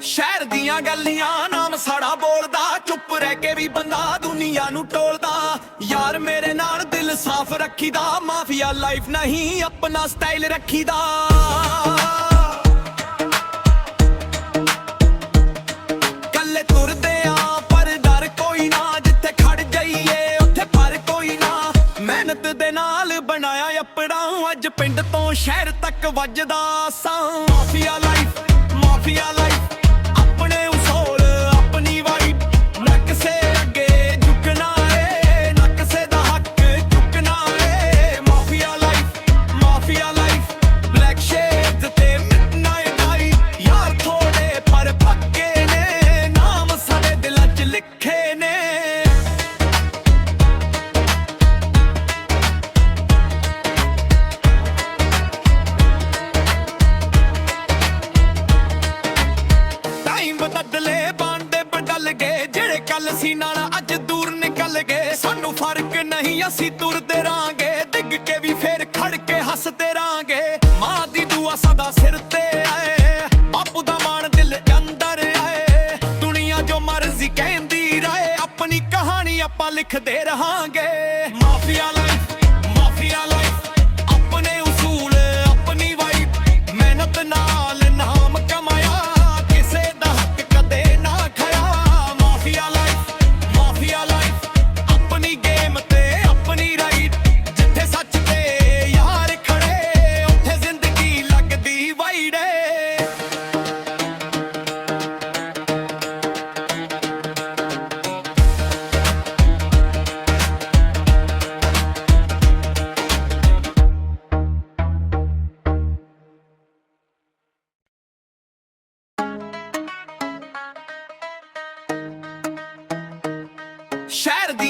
ਸ਼ਹਿਰ ਦੀਆਂ ਗੱਲੀਆਂ ਨਾਮ ਸਾੜਾ ਬੋਲਦਾ ਚੁੱਪ ਰਹਿ ਕੇ ਵੀ ਬੰਦਾ ਦੁਨੀਆ ਨੂੰ ਟੋਲਦਾ ਯਾਰ ਮੇਰੇ ਨਾਲ ਦਿਲ ਸਾਫ਼ ਰੱਖੀਦਾ ਮਾਫੀਆ ਲਾਈਫ ਨਹੀਂ ਆਪਣਾ ਸਟਾਈਲ ਰੱਖੀਦਾ ਕੱਲੇ ਤੁਰਦੇ ਆ ਪਰ ਡਰ ਕੋਈ ਨਾ ਜਿੱਥੇ ਖੜ ਜਾਈਏ ਉੱਥੇ ਪਰ ਕੋਈ ਨਾ ਮਿਹਨਤ ਦੇ ਨਾਲ ਬਣਾਇਆ ਆਪਣਾ ਅੱਜ ਪਿੰਡ ਤੋਂ ਸ਼ਹਿਰ ਤੱਕ ਵੱਜਦਾ ਸਾਂ ਮਾਫੀਆ ਲਾਈਫ ਆਪਣੇ ਉਸੂਲ ਆਪਣੀ ਵਾਈਬ ਨਾ ਕਿਸੇ ਅੱਗੇ ਝੁਕਣਾ ਏ ਨਾ ਕਿਸੇ ਦਾ ਹੱਕ ਚੁੱਕਣਾ ਏ ਮਾਫੀਆ ਲਾਈਫ ਬਲੈਕ ਸ਼ੇਡਸ ਤੇ ਮਿਡਨਾਈਟ ਆਈ ਯਾਰ ਥੋੜੇ ਪਰ ਪੱਕੇ ਨੇ ਨਾਮ ਸਾਡੇ ਦਿਲਾਂ 'ਚ ਲਿਖੇ ਨੇ ਬਦਲੇ ਬਾਂਡੇ ਬਦਲ ਗਏ ਜਿਹੜੇ ਕੱਲ ਸੀ ਨਾਲ ਅੱਜ ਦੂਰ ਨਿਕਲ ਗਏ ਸਾਨੂੰ ਫਰਕ ਨਹੀਂ ਅਸੀਂ ਤੁਰਦੇ ਰਾਂਗੇ ਡਿੱਗ ਕੇ ਵੀ ਫੇਰ ਖੜ ਕੇ ਹੱਸਦੇ ਰਾਂਗੇ ਮਾਂ ਦੀ ਦੁਆ ਸਦਾ ਸਿਰ ਤੇ ਆਏ ਬਾਪੂ ਦਾ ਮਾਣ ਦਿਲ ਅੰਦਰ ਆਏ ਦੁਨੀਆ ਜੋ ਮਰਜ਼ੀ ਕਹਿੰਦੀ ਰਹੇ ਆਪਣੀ ਕਹਾਣੀ ਆਪਾਂ ਲਿਖਦੇ ਰਹਾਂਗੇ ਮਾਫੀਆ ਲਾਈਫ ਆਪਣੇ ਉਸੂਲ ਆਪਣੀ ਵਾਈਬ ਮਿਹਨਤ ਨਾਲ ਨਾਮ ਕਮਾਇਆ ਆਪਣੀ ਗੇਮ ਤੇ ਆਪਣੀ ਰਾਈਟ ਜਿੱਥੇ ਸੱਚ ਤੇ ਯਾਰ ਖੜੇ ਉੱਥੇ ਜ਼ਿੰਦਗੀ ਲੱਗਦੀ ਵਾਈਡ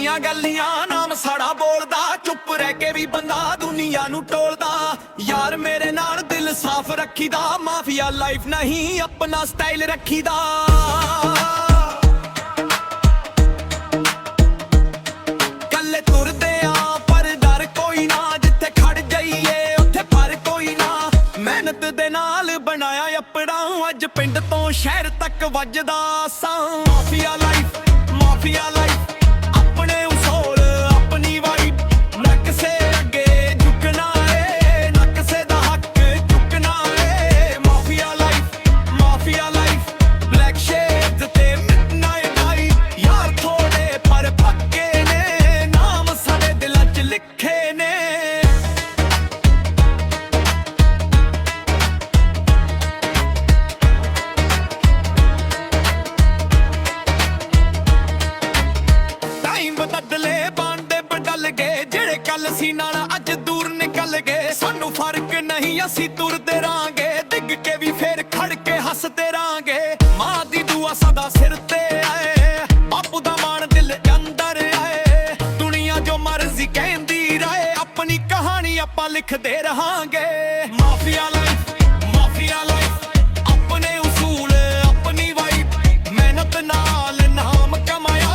ਦੀਆਂ ਗੱਲੀਆਂ ਨਾਮ ਸਾੜਾ ਬੋਲਦਾ, ਚੁੱਪ ਰਹਿ ਕੇ ਵੀ ਬੰਦਾ ਦੁਨੀਆ ਨੂੰ ਟੋਲਦਾ। ਯਾਰ ਮੇਰੇ ਨਾਲ ਦਿਲ ਸਾਫ਼ ਰੱਖੀਦਾ, ਮਾਫੀਆ ਲਾਈਫ ਨਹੀਂ ਆਪਣਾ ਸਟਾਈਲ ਰੱਖੀਦਾ। ਕੱਲੇ ਤੁਰਦੇ ਆ ਪਰ ਡਰ ਕੋਈ ਨਾ, ਜਿੱਥੇ ਖੜ ਜਾਈਏ ਉੱਥੇ ਪਰ ਕੋਈ ਨਾ। ਮਿਹਨਤ ਦੇ ਨਾਲ ਬਣਾਇਆ ਆਪਣਾ, ਅੱਜ ਪਿੰਡ ਤੋਂ ਸ਼ਹਿਰ ਤੱਕ ਵੱਜਦਾ ਸਾਂ। ਮਾਫੀਆ ਲਾਈਫ, ਮਾਫੀਆ ਲਾਈਫ, ਆਪਣੇ ਉਸੂਲ ਆਪਣੀ ਵਾਈਬ, ਨਾ ਕਿਸੇ ਅੱਗੇ ਝੁਕਣਾ ਏ, ਨਾ ਕਿਸੇ ਦਾ ਹੱਕ ਚੁੱਕਣਾ ਏ। Mafia life, mafia life, black shades ਤੇ ਮਿਡਨਾਈਟ ਆਈ। ਯਾਰ ਥੋੜੇ ਪਰ ਪੱਕੇ ਨੇ, ਨਾਮ ਸਾਡੇ ਦਿਲਾਂ 'ਚ ਲਿਖੇ ਨੇ। ਬਦਲੇ ਬਾਂਡੇ ਬਦਲ ਗਏ, ਜਿਹੜੇ ਕੱਲ ਸੀ ਨਾਲ ਅੱਜ ਦੂਰ ਨਿਕਲ ਗਏ। ਸਾਨੂੰ ਫਰਕ ਨਹੀਂ ਅਸੀਂ ਤੁਰਦੇ ਰਾਂਗੇ, ਡਿੱਗ ਕੇ ਵੀ ਫੇਰ ਖੜ ਕੇ ਹੱਸਦੇ ਰਾਂਗੇ। ਮਾਂ ਦੀ ਦੁਆ ਸਦਾ ਸਿਰ ਤੇ ਆਏ, ਬਾਪੂ ਦਾ ਮਾਣ ਦਿਲ ਅੰਦਰ ਆਏ। ਦੁਨੀਆ ਜੋ ਮਰਜ਼ੀ ਕਹਿੰਦੀ ਰਹੇ, ਆਪਣੀ ਕਹਾਣੀ ਆਪਾਂ ਲਿਖਦੇ ਰਹਾਂਗੇ। ਮਾਫੀਆ ਲਾਈਫ, ਮਾਫੀਆ ਲਾਈਫ, ਆਪਣੇ ਉਸੂਲ ਆਪਣੀ ਵਾਈਬ, ਮਿਹਨਤ ਨਾਲ ਨਾਮ ਕਮਾਇਆ,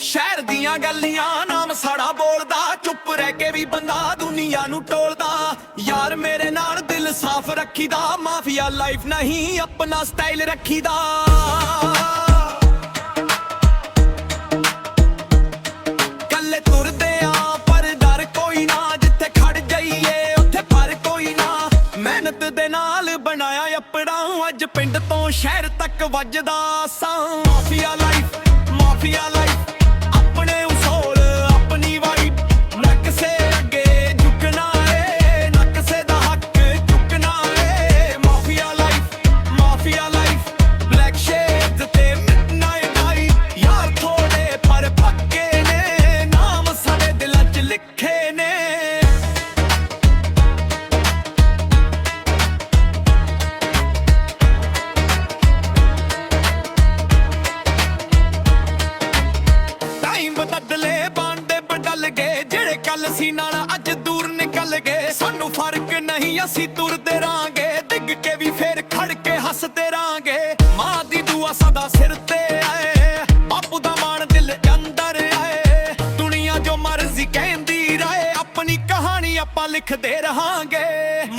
ਸ਼ਹਿਰ ਦੀਆਂ ਗੱਲੀਆਂ ਨਾਮ ਸਾੜਾ ਬੋਲਦਾ, ਚੁੱਪ ਰਹਿ ਕੇ ਵੀ ਬੰਦਾ ਦੁਨੀਆ ਨੂੰ ਟੋਲਦਾ। ਯਾਰ ਮੇਰੇ ਨਾਲ ਦਿਲ ਸਾਫ਼ ਰੱਖੀਦਾ, ਮਾਫੀਆ ਲਾਈਫ ਨਹੀਂ ਆਪਣਾ ਸਟਾਈਲ ਰੱਖੀਦਾ। ਕੱਲੇ ਤੁਰਦੇ ਆ ਪਰ ਡਰ ਕੋਈ ਨਾ, ਜਿੱਥੇ ਖੜ ਜਾਈਏ ਉੱਥੇ ਪਰ ਕੋਈ ਨਾ। ਮਿਹਨਤ ਦੇ ਨਾਲ ਬਣਾਇਆ ਆਪਣਾ, ਅੱਜ ਪਿੰਡ ਤੋਂ ਸ਼ਹਿਰ ਤੱਕ ਵੱਜਦਾ ਸਾਂ। ਮਾਫੀਆ ਲਾਈਫ, ਮਾਫੀਆ ਲਾਈਫ, ਆਪਣੇ ਉਸੂਲ ਆਪਣੀ ਵਾਈਬ, ਨਾ ਕਿਸੇ ਅੱਗੇ ਝੁਕਣਾ ਏ, ਨਾ ਕਿਸੇ ਦਾ ਹੱਕ ਚੁੱਕਣਾ ਏ। Mafia life, mafia life, black shades ਤੇ ਮਿਡਨਾਈਟ ਆਈ। ਯਾਰ ਥੋੜੇ ਪਰ ਪੱਕੇ ਨੇ, ਨਾਮ ਸਾਡੇ ਦਿਲਾਂ 'ਚ ਲਿਖੇ ਨੇ। ਬਦਲੇ ਬਾਂਡੇ ਬਦਲ ਗਏ, ਜਿਹੜੇ ਕੱਲ ਸੀ ਨਾਲ ਅੱਜ ਦੂਰ ਨਿਕਲ ਗਏ। ਸਾਨੂੰ ਫਰਕ ਨਹੀਂ ਅਸੀਂ ਤੁਰਦੇ ਰਾਂਗੇ, ਡਿੱਗ ਕੇ ਵੀ ਫੇਰ ਖੜ ਕੇ ਹੱਸਦੇ ਰਾਂਗੇ। ਮਾਂ ਦੀ ਦੁਆ ਸਦਾ ਸਿਰ ਤੇ ਆਏ, ਬਾਪੂ ਦਾ ਮਾਣ ਦਿਲ ਅੰਦਰ ਆਏ। ਦੁਨੀਆ ਜੋ ਮਰਜ਼ੀ ਕਹਿੰਦੀ ਰਹੇ, ਆਪਣੀ ਕਹਾਣੀ ਆਪਾਂ ਲਿਖਦੇ ਰਹਾਂਗੇ।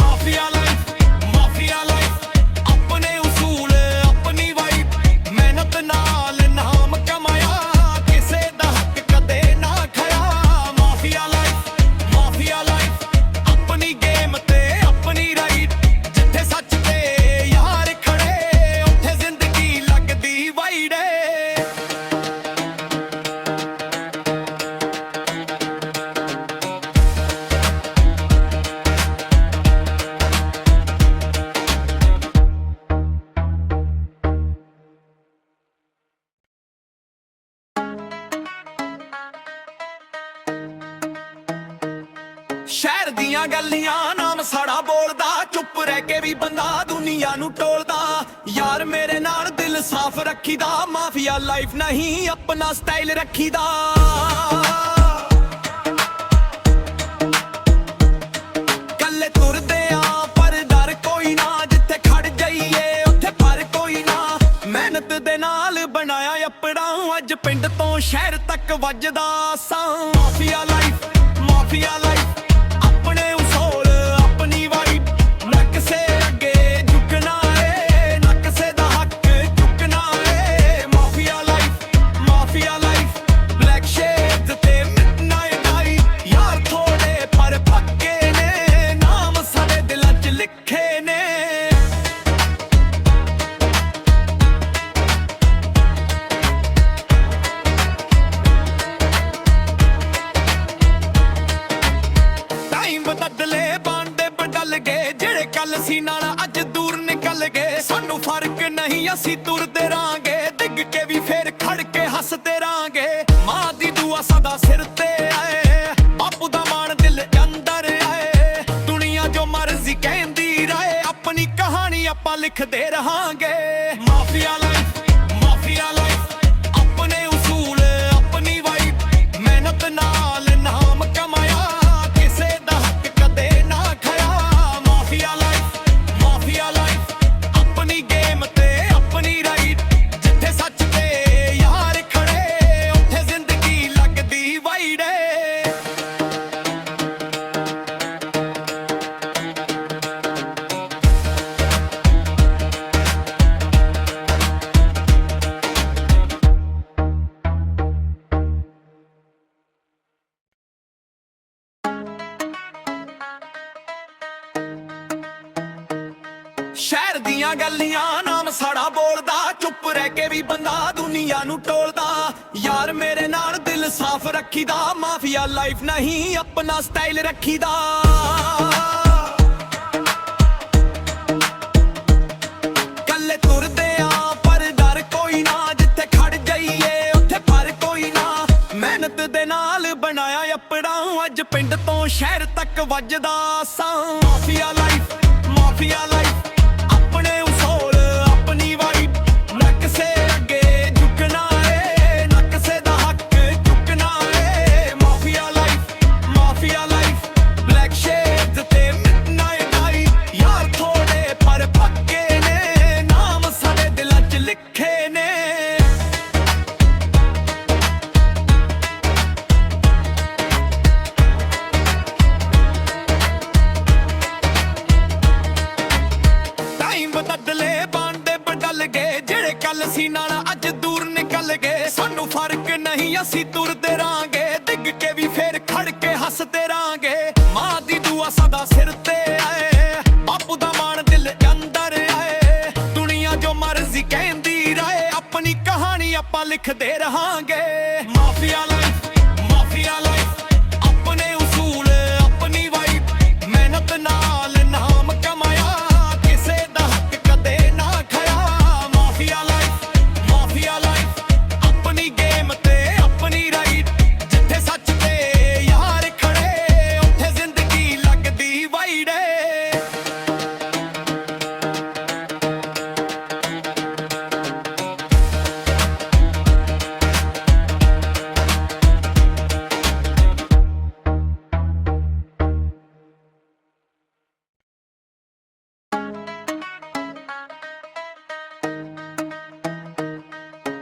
ਮਾਫੀਆ ਲਾਈਫ, ਮਾਫੀਆ ਲਾਈਫ, ਆਪਣੇ ਉਸੂਲ ਆਪਣੀ ਵਾਈਬ, ਮਿਹਨਤ ਨਾਲ ਨਾਮ ਕਮਾਇਆ, ਸ਼ਹਿਰ ਦੀਆਂ ਗੱਲੀਆਂ ਨਾਮ ਸਾੜਾ ਬੋਲਦਾ, ਚੁੱਪ ਰਹਿ ਕੇ ਵੀ ਬੰਦਾ ਦੁਨੀਆ ਨੂੰ ਟੋਲਦਾ। ਯਾਰ ਮੇਰੇ ਨਾਲ ਦਿਲ ਸਾਫ਼ ਰੱਖੀਦਾ, ਮਾਫੀਆ ਲਾਈਫ ਨਹੀਂ ਆਪਣਾ ਸਟਾਈਲ ਰੱਖੀਦਾ। ਕੱਲੇ ਤੁਰਦੇ ਆ ਪਰ ਡਰ ਕੋਈ ਨਾ, ਜਿੱਥੇ ਖੜ ਜਾਈਏ ਉੱਥੇ ਪਰ ਕੋਈ ਨਾ। ਮਿਹਨਤ ਦੇ ਨਾਲ ਬਣਾਇਆ ਆਪਣਾ, ਅੱਜ ਪਿੰਡ ਤੋਂ ਸ਼ਹਿਰ ਤੱਕ ਵੱਜਦਾ ਸਾਂ। ਮਾਫੀਆ ਲਾਈਫ, ਮਾਫੀਆ ਲਾਈਫ, ਆਪਣੇ ਉਸੂਲ ਆਪਣੀ ਵਾਈਬ, ਨਾ ਕਿਸੇ ਅੱਗੇ ਝੁਕਣਾ ਏ, ਨਾ ਕਿਸੇ ਦਾ ਹੱਕ ਚੁੱਕਣਾ ਏ। Mafia life, mafia life, black shades ਤੇ ਮਿਡਨਾਈਟ ਆਈ। ਯਾਰ ਥੋੜੇ ਪਰ ਪੱਕੇ ਨੇ, ਨਾਮ ਸਾਡੇ ਦਿਲਾਂ 'ਚ ਲਿਖੇ ਨੇ। ਨਿਕਲ ਗਏ ਸਾਨੂੰ ਫਰਕ ਨਹੀਂ ਅਸੀਂ ਤੁਰਦੇ ਰਾਂਗੇ ਡਿੱਗ ਕੇ ਵੀ ਫੇਰ ਖੜ ਕੇ ਹੱਸਦੇ ਰਾਂਗੇ ਮਾਂ ਦੀ ਦੁਆ ਸਦਾ ਸਿਰ ਤੇ ਆਏ ਬਾਪੂ ਦਾ ਮਾਣ ਦਿਲ ਅੰਦਰ ਆਏ ਦੁਨੀਆ ਜੋ ਮਰਜ਼ੀ ਕਹਿੰਦੀ ਰਹੇ ਆਪਣੀ ਕਹਾਣੀ ਆਪਾਂ ਲਿਖਦੇ ਰਹਾਂਗੇ ਮਾਫੀਆ ਲਾਈਫ ਆਪਣੇ ਉਸੂਲ ਆਪਣੀ ਵਾਈਬ ਮਿਹਨਤ ਨਾਲ ਨਾਮ ਕਮਾਇਆ ਕਿਸੇ ਦਾ ਹੱਕ ਕਦੇ ਨਾ ਖਾਇਆ ਮਾਫੀਆ ਲਾਈਫ ਆਪਣੀ ਗੇਮ ਤੇ ਆਪਣੀ ਰਾਈਟ ਜਿੱਥੇ ਸੱਚ ਤੇ ਯਾਰ ਖੜੇ ਉੱਥੇ ਜ਼ਿੰਦਗੀ ਲੱਗਦੀ ਵਾਈਡ ਸ਼ਹਿਰ ਦੀਆਂ ਗੱਲੀਆਂ ਨਾਮ ਸਾੜਾ ਬੋਲਦਾ ਚੁੱਪ ਰਹਿ ਕੇ ਵੀ ਬੰਦਾ ਦੁਨੀਆ ਨੂੰ ਟੋਲਦਾ ਯਾਰ ਮੇਰੇ ਨਾਲ ਦਿਲ ਸਾਫ਼ ਰੱਖੀਦਾ ਮਾਫੀਆ ਲਾਈਫ ਨਹੀਂ ਆਪਣਾ ਸਟਾਈਲ ਰੱਖੀਦਾ ਕੱਲੇ ਤੁਰਦੇ ਆ ਪਰ ਡਰ ਕੋਈ ਨਾ ਜਿੱਥੇ ਖੜ ਜਾਈਏ ਉੱਥੇ ਪਰ ਕੋਈ ਨਾ ਮਿਹਨਤ ਦੇ ਨਾਲ ਬਣਾਇਆ ਆਪਣਾ ਅੱਜ ਪਿੰਡ ਤੋਂ ਸ਼ਹਿਰ ਤੱਕ ਵੱਜਦਾ ਸਾਂ ਮਾਫੀਆ ਲਾਈਫ ਆਪਣੇ ਉਸੂਲ ਆਪਣੀ ਵਾਈਬ ਨਾ ਕਿਸੇ ਅੱਗੇ ਝੁਕਣਾ ਏ ਨਾ ਕਿਸੇ ਦਾ ਹੱਕ ਚੁੱਕਣਾ ਏ ਮਾਫੀਆ ਲਾਈਫ ਬਲੈਕ ਸ਼ੇਡਸ ਤੇ ਮਿਡਨਾਈਟ ਆਈ ਯਾਰ ਥੋੜੇ ਪਰ ਪੱਕੇ ਨੇ ਨਾਮ ਸਾਡੇ ਦਿਲਾਂ 'ਚ ਲਿਖੇ ਨੇ ਬਦਲੇ ਬਾਂਡੇ ਬਦਲ ਗਏ ਜਿਹੜੇ ਕੱਲ ਸੀ ਨਾਲ ਅੱਜ ਦੂਰ ਨਿਕਲ ਗਏ ਸਾਨੂੰ ਫਰਕ ਨਹੀਂ ਅਸੀਂ ਤੁਰਦੇ ਰਾਂਗੇ ਡਿੱਗ ਕੇ ਵੀ ਫੇਰ ਖੜ ਕੇ ਹੱਸਦੇ ਰਾਂਗੇ ਮਾਂ ਦੀ ਦੁਆ ਸਦਾ ਸਿਰ ਤੇ ਆਏ ਬਾਪੂ ਦਾ ਮਾਣ ਦਿਲ ਅੰਦਰ ਆਏ ਦੁਨੀਆ ਜੋ ਮਰਜ਼ੀ ਕਹਿੰਦੀ ਰਹੇ ਆਪਣੀ ਕਹਾਣੀ ਆਪਾਂ ਲਿਖਦੇ ਰਹਾਂਗੇ ਮਾਫੀਆ ਲਾਈਫ ਆਪਣੇ ਉਸੂਲ ਆਪਣੀ ਵਾਈਬ ਮਿਹਨਤ ਨਾਲ ਨਾਮ ਕਮਾਇਆ ਆਪਣੀ ਗੇਮ ਤੇ ਆਪਣੀ ਰਾਈਟ ਜਿੱਥੇ ਸੱਚ ਤੇ ਯਾਰ ਖੜੇ ਉੱਥੇ ਜ਼ਿੰਦਗੀ ਲੱਗਦੀ ਵਾਈਡ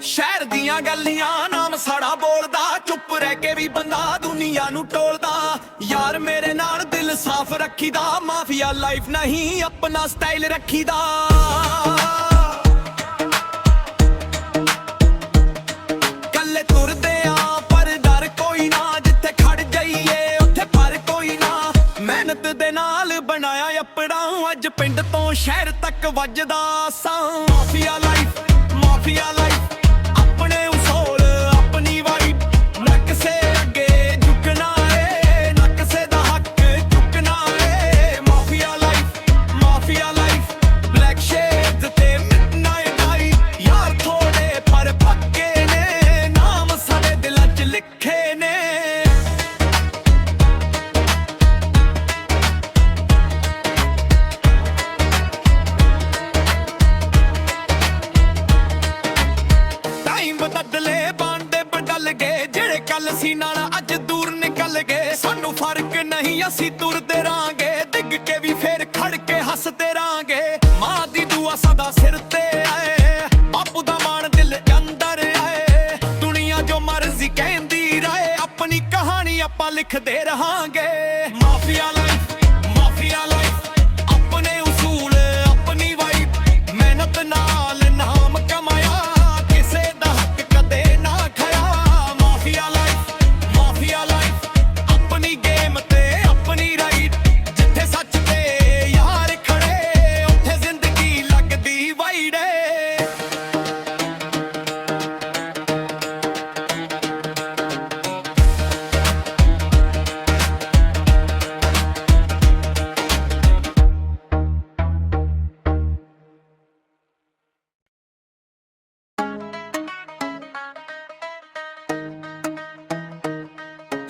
ਸ਼ਹਿਰ ਦੀਆਂ ਗੱਲੀਆਂ ਨਾਮ ਸਾੜਾ ਬੋਲਦਾ ਚੁੱਪ ਰਹਿ ਕੇ ਵੀ ਬੰਦਾ ਦੁਨੀਆ ਨੂੰ ਟੋਲਦਾ ਯਾਰ ਮੇਰੇ ਨਾਲ ਦਿਲ ਸਾਫ਼ ਰੱਖੀਦਾ ਮਾਫੀਆ ਲਾਈਫ ਨਹੀਂ ਆਪਣਾ ਸਟਾਈਲ ਰੱਖੀਦਾ ਕੱਲੇ ਤੁਰਦੇ ਆ ਪਰ ਡਰ ਕੋਈ ਨਾ ਜਿੱਥੇ ਖੜ ਜਾਈਏ ਉੱਥੇ ਪਰ ਕੋਈ ਨਾ ਮਿਹਨਤ ਦੇ ਨਾਲ ਬਣਾਇਆ ਆਪਣਾ ਅੱਜ ਪਿੰਡ ਤੋਂ ਸ਼ਹਿਰ ਤੱਕ ਵੱਜਦਾ ਸਾਂ ਮਾਫੀਆ ਲਾਈਫ ਆਪਣੇ ਉਸੂਲ ਆਪਣੀ ਵਾਈਬ ਨਾ ਕਿਸੇ ਅੱਗੇ ਝੁਕਣਾ ਏ ਨਾ ਕਿਸੇ ਦਾ ਹੱਕ ਚੁੱਕਣਾ ਏ ਮਾਫੀਆ ਲਾਈਫ ਬਲੈਕ ਸ਼ੇਡਸ ਤੇ ਮਿਡਨਾਈਟ ਆਈ ਯਾਰ ਥੋੜੇ ਪਰ ਪੱਕੇ ਨੇ ਨਾਮ ਸਾਡੇ ਦਿਲਾਂ 'ਚ ਲਿਖੇ ਨੇ ਬਦਲੇ ਬਾਂਡੇ ਬਦਲ ਗਏ ਜਿਹੜੇ ਕੱਲ ਸੀ ਨਾਲ ਅੱਜ ਦੂਰ ਨਿਕਲ ਗਏ ਸਾਨੂੰ ਫਰਕ ਨਹੀਂ ਅਸੀਂ ਤੁਰਦੇ ਰਾਂਗੇ ਡਿੱਗ ਕੇ ਵੀ ਫੇਰ ਖੜ ਕੇ ਹੱਸਦੇ ਰਾਂਗੇ ਮਾਂ ਦੀ ਦੁਆ ਸਦਾ ਸਿਰ ਤੇ ਆਏ ਬਾਪੂ ਦਾ ਮਾਣ ਦਿਲ ਅੰਦਰ ਆਏ ਦੁਨੀਆ ਜੋ ਮਰਜ਼ੀ ਕਹਿੰਦੀ ਰਹੇ ਆਪਣੀ ਕਹਾਣੀ ਆਪਾਂ ਲਿਖਦੇ ਰਹਾਂਗੇ ਮਾਫੀਆ ਲਾਈਫ ਆਪਣੇ ਉਸੂਲ ਆਪਣੀ ਵਾਈਬ ਮਿਹਨਤ ਨਾਲ ਨਾਮ ਕਮਾਇਆ ਕਿਸੇ ਦਾ ਹੱਕ ਕਦੇ ਨਾ ਖਾਇਆ ਮਾਫੀਆ ਲਾਈਫ ਆਪਣੀ ਗੇਮ ਤੇ ਆਪਣੀ ਰਾਈਟ ਜਿੱਥੇ ਸੱਚ ਤੇ ਯਾਰ ਖੜੇ ਉੱਥੇ ਜ਼ਿੰਦਗੀ ਲੱਗਦੀ ਵਾਈਡ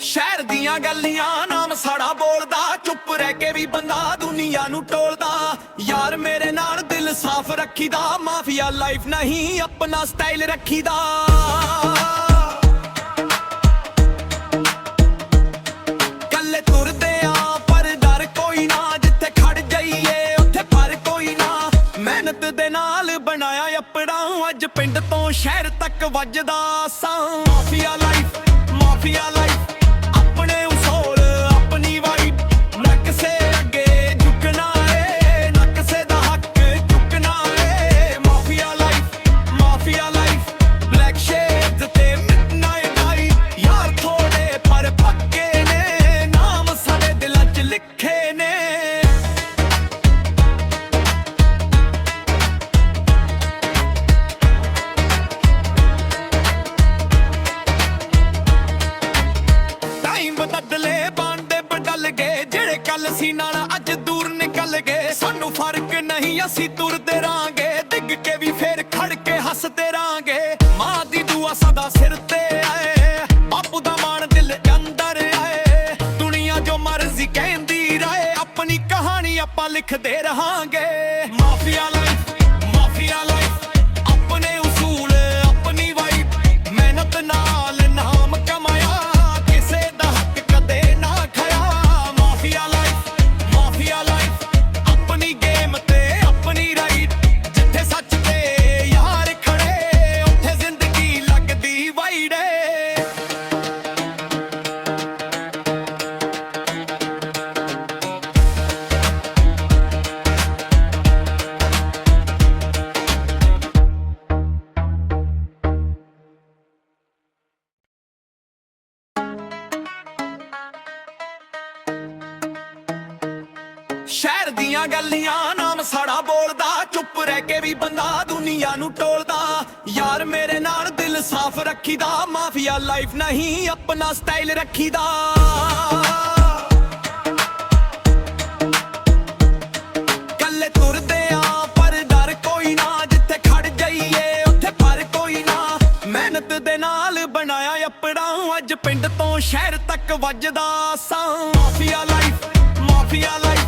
ਸ਼ਹਿਰ ਦੀਆਂ ਗੱਲੀਆਂ ਨਾਮ ਸਾੜਾ ਬੋਲਦਾ, ਚੁੱਪ ਰਹਿ ਕੇ ਵੀ ਬੰਦਾ ਦੁਨੀਆ ਨੂੰ ਟੋਲਦਾ। ਯਾਰ ਮੇਰੇ ਨਾਲ ਦਿਲ ਸਾਫ਼ ਰੱਖੀਦਾ, ਮਾਫੀਆ ਲਾਈਫ ਨਹੀਂ ਆਪਣਾ ਸਟਾਈਲ ਰੱਖੀਦਾ। ਕੱਲੇ ਤੁਰਦੇ ਆ ਪਰ ਡਰ ਕੋਈ ਨਾ, ਜਿੱਥੇ ਖੜ ਜਾਈਏ ਉੱਥੇ ਪਰ ਕੋਈ ਨਾ। ਮਿਹਨਤ ਦੇ ਨਾਲ ਬਣਾਇਆ ਆਪਣਾ, ਅੱਜ ਪਿੰਡ ਤੋਂ ਸ਼ਹਿਰ ਤੱਕ ਵੱਜਦਾ ਸਾਂ। ਮਾਫੀਆ ਲਾਈਫ, ਮਾਫੀਆ ਲਾਈਫ, ਬਦਲੇ ਬਾਂਡੇ ਬਦਲ ਗਏ, ਜਿਹੜੇ ਕੱਲ ਸੀ ਨਾਲ ਅੱਜ ਦੂਰ ਨਿਕਲ ਗਏ। ਸਾਨੂੰ ਫਰਕ ਨਹੀਂ ਅਸੀਂ ਤੁਰਦੇ ਰਾਂਗੇ, ਡਿੱਗ ਕੇ ਵੀ ਫੇਰ ਖੜ ਕੇ ਹੱਸਦੇ ਰਾਂਗੇ। ਮਾਂ ਦੀ ਦੁਆ ਸਦਾ ਸਿਰ ਤੇ ਆਏ, ਬਾਪੂ ਦਾ ਮਾਣ ਦਿਲ ਅੰਦਰ ਆਏ। ਦੁਨੀਆ ਜੋ ਮਰਜ਼ੀ ਕਹਿੰਦੀ ਰਹੇ, ਆਪਣੀ ਕਹਾਣੀ ਆਪਾਂ ਲਿਖਦੇ ਰਹਾਂਗੇ। ਮਾਫੀਆ ਲਾਈਫ, ਮਾਫੀਆ ਲਾਈਫ, ਆਪਣੇ ਉਸੂਲ ਆਪਣੀ ਵਾਈਬ, ਮਿਹਨਤ ਨਾਲ ਨਾਮ ਕਮਾਇਆ, ਸ਼ਹਿਰ ਦੀਆਂ ਗੱਲੀਆਂ ਨਾਮ ਸਾੜਾ ਬੋਲਦਾ, ਚੁੱਪ ਰਹਿ ਕੇ ਵੀ ਬੰਦਾ ਦੁਨੀਆ ਨੂੰ ਟੋਲਦਾ। ਯਾਰ ਮੇਰੇ ਨਾਲ ਦਿਲ ਸਾਫ਼ ਰੱਖੀਦਾ, ਮਾਫੀਆ ਲਾਈਫ ਨਹੀਂ ਆਪਣਾ ਸਟਾਈਲ ਰੱਖੀਦਾ। ਕੱਲੇ ਤੁਰਦੇ ਆ ਪਰ ਡਰ ਕੋਈ ਨਾ, ਜਿੱਥੇ ਖੜ ਜਾਈਏ ਉੱਥੇ ਪਰ ਕੋਈ ਨਾ। ਮਿਹਨਤ ਦੇ ਨਾਲ ਬਣਾਇਆ ਆਪਣਾ, ਅੱਜ ਪਿੰਡ ਤੋਂ ਸ਼ਹਿਰ ਤੱਕ ਵੱਜਦਾ ਸਾਂ। ਮਾਫੀਆ ਲਾਈਫ, ਮਾਫੀਆ ਲਾਈਫ,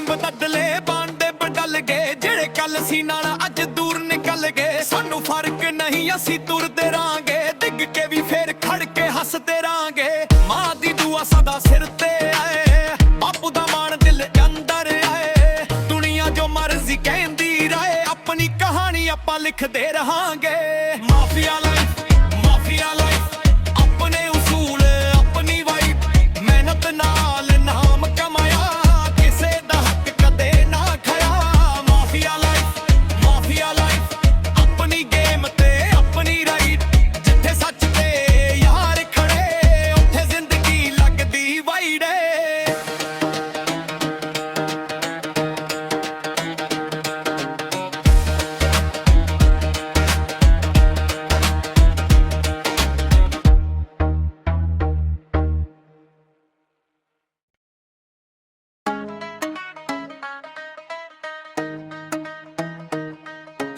ਬਦਲੇ ਬਾਂਡੇ ਬਦਲ ਗਏ, ਜਿਹੜੇ ਕੱਲ ਸੀ ਨਾਲ ਅੱਜ ਦੂਰ ਨਿਕਲ ਗਏ। ਸਾਨੂੰ ਫਰਕ ਨਹੀਂ ਅਸੀਂ ਤੁਰਦੇ ਰਾਂਗੇ, ਡਿੱਗ ਕੇ ਵੀ ਫੇਰ ਖੜ ਕੇ ਹੱਸਦੇ ਰਾਂਗੇ। ਮਾਂ ਦੀ ਦੁਆ ਸਦਾ ਸਿਰ ਤੇ ਆਏ, ਬਾਪੂ ਦਾ ਮਾਣ ਦਿਲ ਅੰਦਰ ਆਏ। ਦੁਨੀਆ ਜੋ ਮਰਜ਼ੀ ਕਹਿੰਦੀ ਰਹੇ, ਆਪਣੀ ਕਹਾਣੀ ਆਪਾਂ ਲਿਖਦੇ ਰਹਾਂਗੇ। ਮਾਫੀਆ ਲਾਈਫ, ਮਾਫੀਆ ਲਾਈਫ, ਆਪਣੇ ਉਸੂਲ ਆਪਣੀ ਵਾਈਬ, ਮਿਹਨਤ ਨਾਲ ਨਾਮ ਕਮਾਇਆ,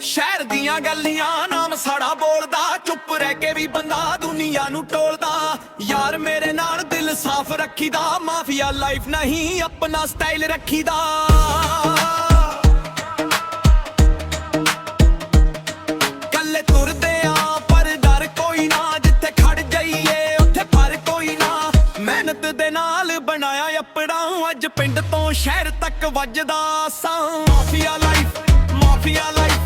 ਸ਼ਹਿਰ ਦੀਆਂ ਗੱਲੀਆਂ ਨਾਮ ਸਾੜਾ ਬੋਲਦਾ, ਚੁੱਪ ਰਹਿ ਕੇ ਵੀ ਬੰਦਾ ਦੁਨੀਆ ਨੂੰ ਟੋਲਦਾ। ਯਾਰ ਮੇਰੇ ਨਾਲ ਦਿਲ ਸਾਫ਼ ਰੱਖੀਦਾ, ਮਾਫੀਆ ਲਾਈਫ ਨਹੀਂ ਆਪਣਾ ਸਟਾਈਲ ਰੱਖੀਦਾ। ਕੱਲੇ ਤੁਰਦੇ ਆ ਪਰ ਡਰ ਕੋਈ ਨਾ, ਜਿੱਥੇ ਖੜ ਜਾਈਏ ਉੱਥੇ ਪਰ ਕੋਈ ਨਾ। ਮਿਹਨਤ ਦੇ ਨਾਲ ਬਣਾਇਆ ਆਪਣਾ, ਅੱਜ ਪਿੰਡ ਤੋਂ ਸ਼ਹਿਰ ਤੱਕ ਵੱਜਦਾ ਸਾਂ। ਮਾਫੀਆ ਲਾਈਫ, ਮਾਫੀਆ ਲਾਈਫ,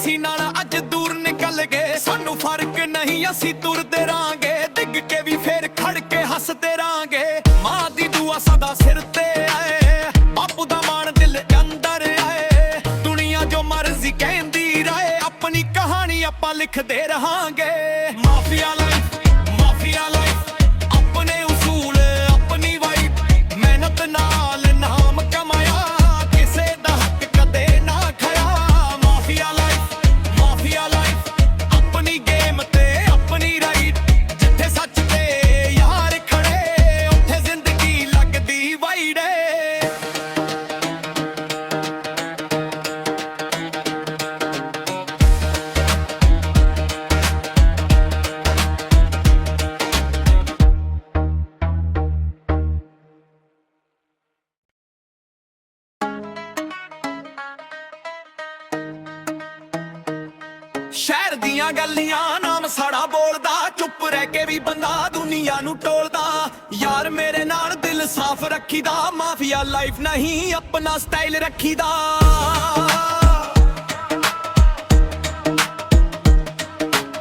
ਸੀ ਨਾਲ ਅੱਜ ਦੂਰ ਨਿਕਲ ਗਏ ਸਾਨੂੰ ਫਰਕ ਨਹੀਂ ਅਸੀਂ ਤੁਰਦੇ ਰਾਂਗੇ ਡਿੱਗ ਕੇ ਵੀ ਫੇਰ ਖੜ ਕੇ ਹੱਸਦੇ ਰਾਂਗੇ ਮਾਂ ਦੀ ਦੁਆ ਸਦਾ ਸਿਰ ਤੇ ਆਏ ਬਾਪੂ ਦਾ ਮਾਣ ਦਿਲ ਅੰਦਰ ਆਏ ਦੁਨੀਆ ਜੋ ਮਰਜ਼ੀ ਕਹਿੰਦੀ ਰਹੇ ਆਪਣੀ ਕਹਾਣੀ ਆਪਾਂ ਲਿਖਦੇ ਰਹਾਂਗੇ ਮਾਫੀਆ ਲਾਈਫ ਆਪਣੇ ਉਸੂਲ ਆਪਣੀ ਵਾਈਫ ਮਿਹਨਤ ਨਾਲ ਨਾਮ ਕਮਾਇਆ ਕਿਸੇ ਦਾ ਹੱਕ ਕਦੇ ਨਾ ਖਾਇਆ ਮਾਫੀਆ ਲਾਈਫ ਆਪਣੀ ਗੇਮ ਤੇ ਆਪਣੀ ਰਾਈਟ ਜਿੱਥੇ ਸੱਚ ਤੇ ਯਾਰ ਖੜੇ ਉੱਥੇ ਜ਼ਿੰਦਗੀ ਲੱਗਦੀ ਵਾਈਡ ਸ਼ਹਿਰ ਦੀਆਂ ਗੱਲੀਆਂ ਨਾਮ ਸਾੜਾ ਬੋਲਦਾ ਚੁੱਪ ਰਹਿ ਕੇ ਵੀ ਬੰਦਾ ਦੁਨੀਆ ਨੂੰ ਟੋਲਦਾ ਯਾਰ ਮੇਰੇ ਨਾਲ ਦਿਲ ਸਾਫ਼ ਰੱਖੀਦਾ ਮਾਫੀਆ ਲਾਈਫ ਨਹੀਂ ਆਪਣਾ ਸਟਾਈਲ ਰੱਖੀਦਾ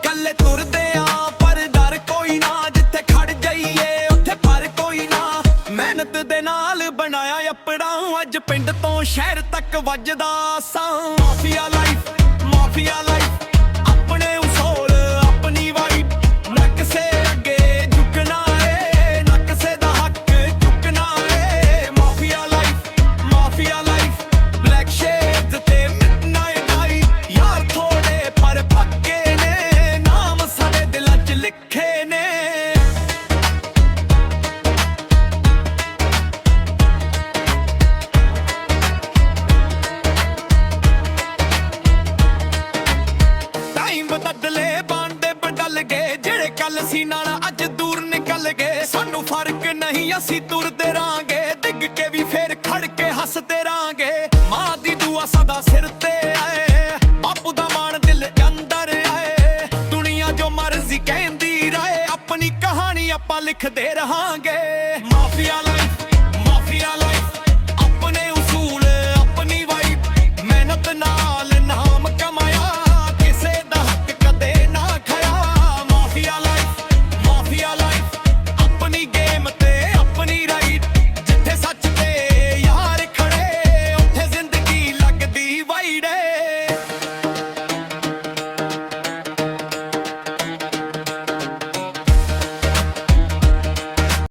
ਕੱਲੇ ਤੁਰਦੇ ਆ ਪਰ ਡਰ ਕੋਈ ਨਾ ਜਿੱਥੇ ਖੜ ਜਾਈਏ ਉੱਥੇ ਪਰ ਕੋਈ ਨਾ ਮਿਹਨਤ ਦੇ ਨਾਲ ਬਣਾਇਆ ਆਪਣਾ ਅੱਜ ਪਿੰਡ ਤੋਂ ਸ਼ਹਿਰ ਤੱਕ ਵੱਜਦਾ ਸਾਂ ਮਾਫੀਆ ਲਾਈਫ ਆਪਣੇ ਉਸੂਲ ਆਪਣੀ ਵਾਈਬ ਨਾ ਕਿਸੇ ਅੱਗੇ ਝੁਕਣਾ ਏ ਨਾ ਕਿਸੇ ਦਾ ਹੱਕ ਚੁੱਕਣਾ ਏ ਮਾਫੀਆ ਲਾਈਫ ਬਲੈਕ ਸ਼ੇਡਸ ਤੇ ਮਿਡਨਾਈਟ ਆਈ ਯਾਰ ਥੋੜੇ ਪਰ ਪੱਕੇ ਨੇ ਨਾਮ ਸਾਡੇ ਦਿਲਾਂ 'ਚ ਲਿਖੇ ਨੇ ਬਦਲੇ ਬਾਂਡੇ ਬਦਲ ਗਏ ਜਿਹੜੇ ਕੱਲ ਸੀ ਨਾਲ ਅੱਜ ਦੂਰ ਨਿਕਲ ਗਏ ਸਾਨੂੰ ਫਰਕ ਨਹੀਂ ਅਸੀਂ ਤੁਰਦੇ ਰਾਂਗੇ ਡਿੱਗ ਕੇ ਵੀ ਫੇਰ ਖੜ ਕੇ ਹੱਸਦੇ ਰਾਂਗੇ ਮਾਂ ਦੀ ਦੁਆ ਸਦਾ ਸਿਰ ਤੇ ਆਏ ਬਾਪੂ ਦਾ ਮਾਣ ਦਿਲ ਅੰਦਰ ਆਏ ਦੁਨੀਆ ਜੋ ਮਰਜ਼ੀ ਕਹਿੰਦੀ ਰਹੇ ਆਪਣੀ ਕਹਾਣੀ ਆਪਾਂ ਲਿਖਦੇ ਰਹਾਂਗੇ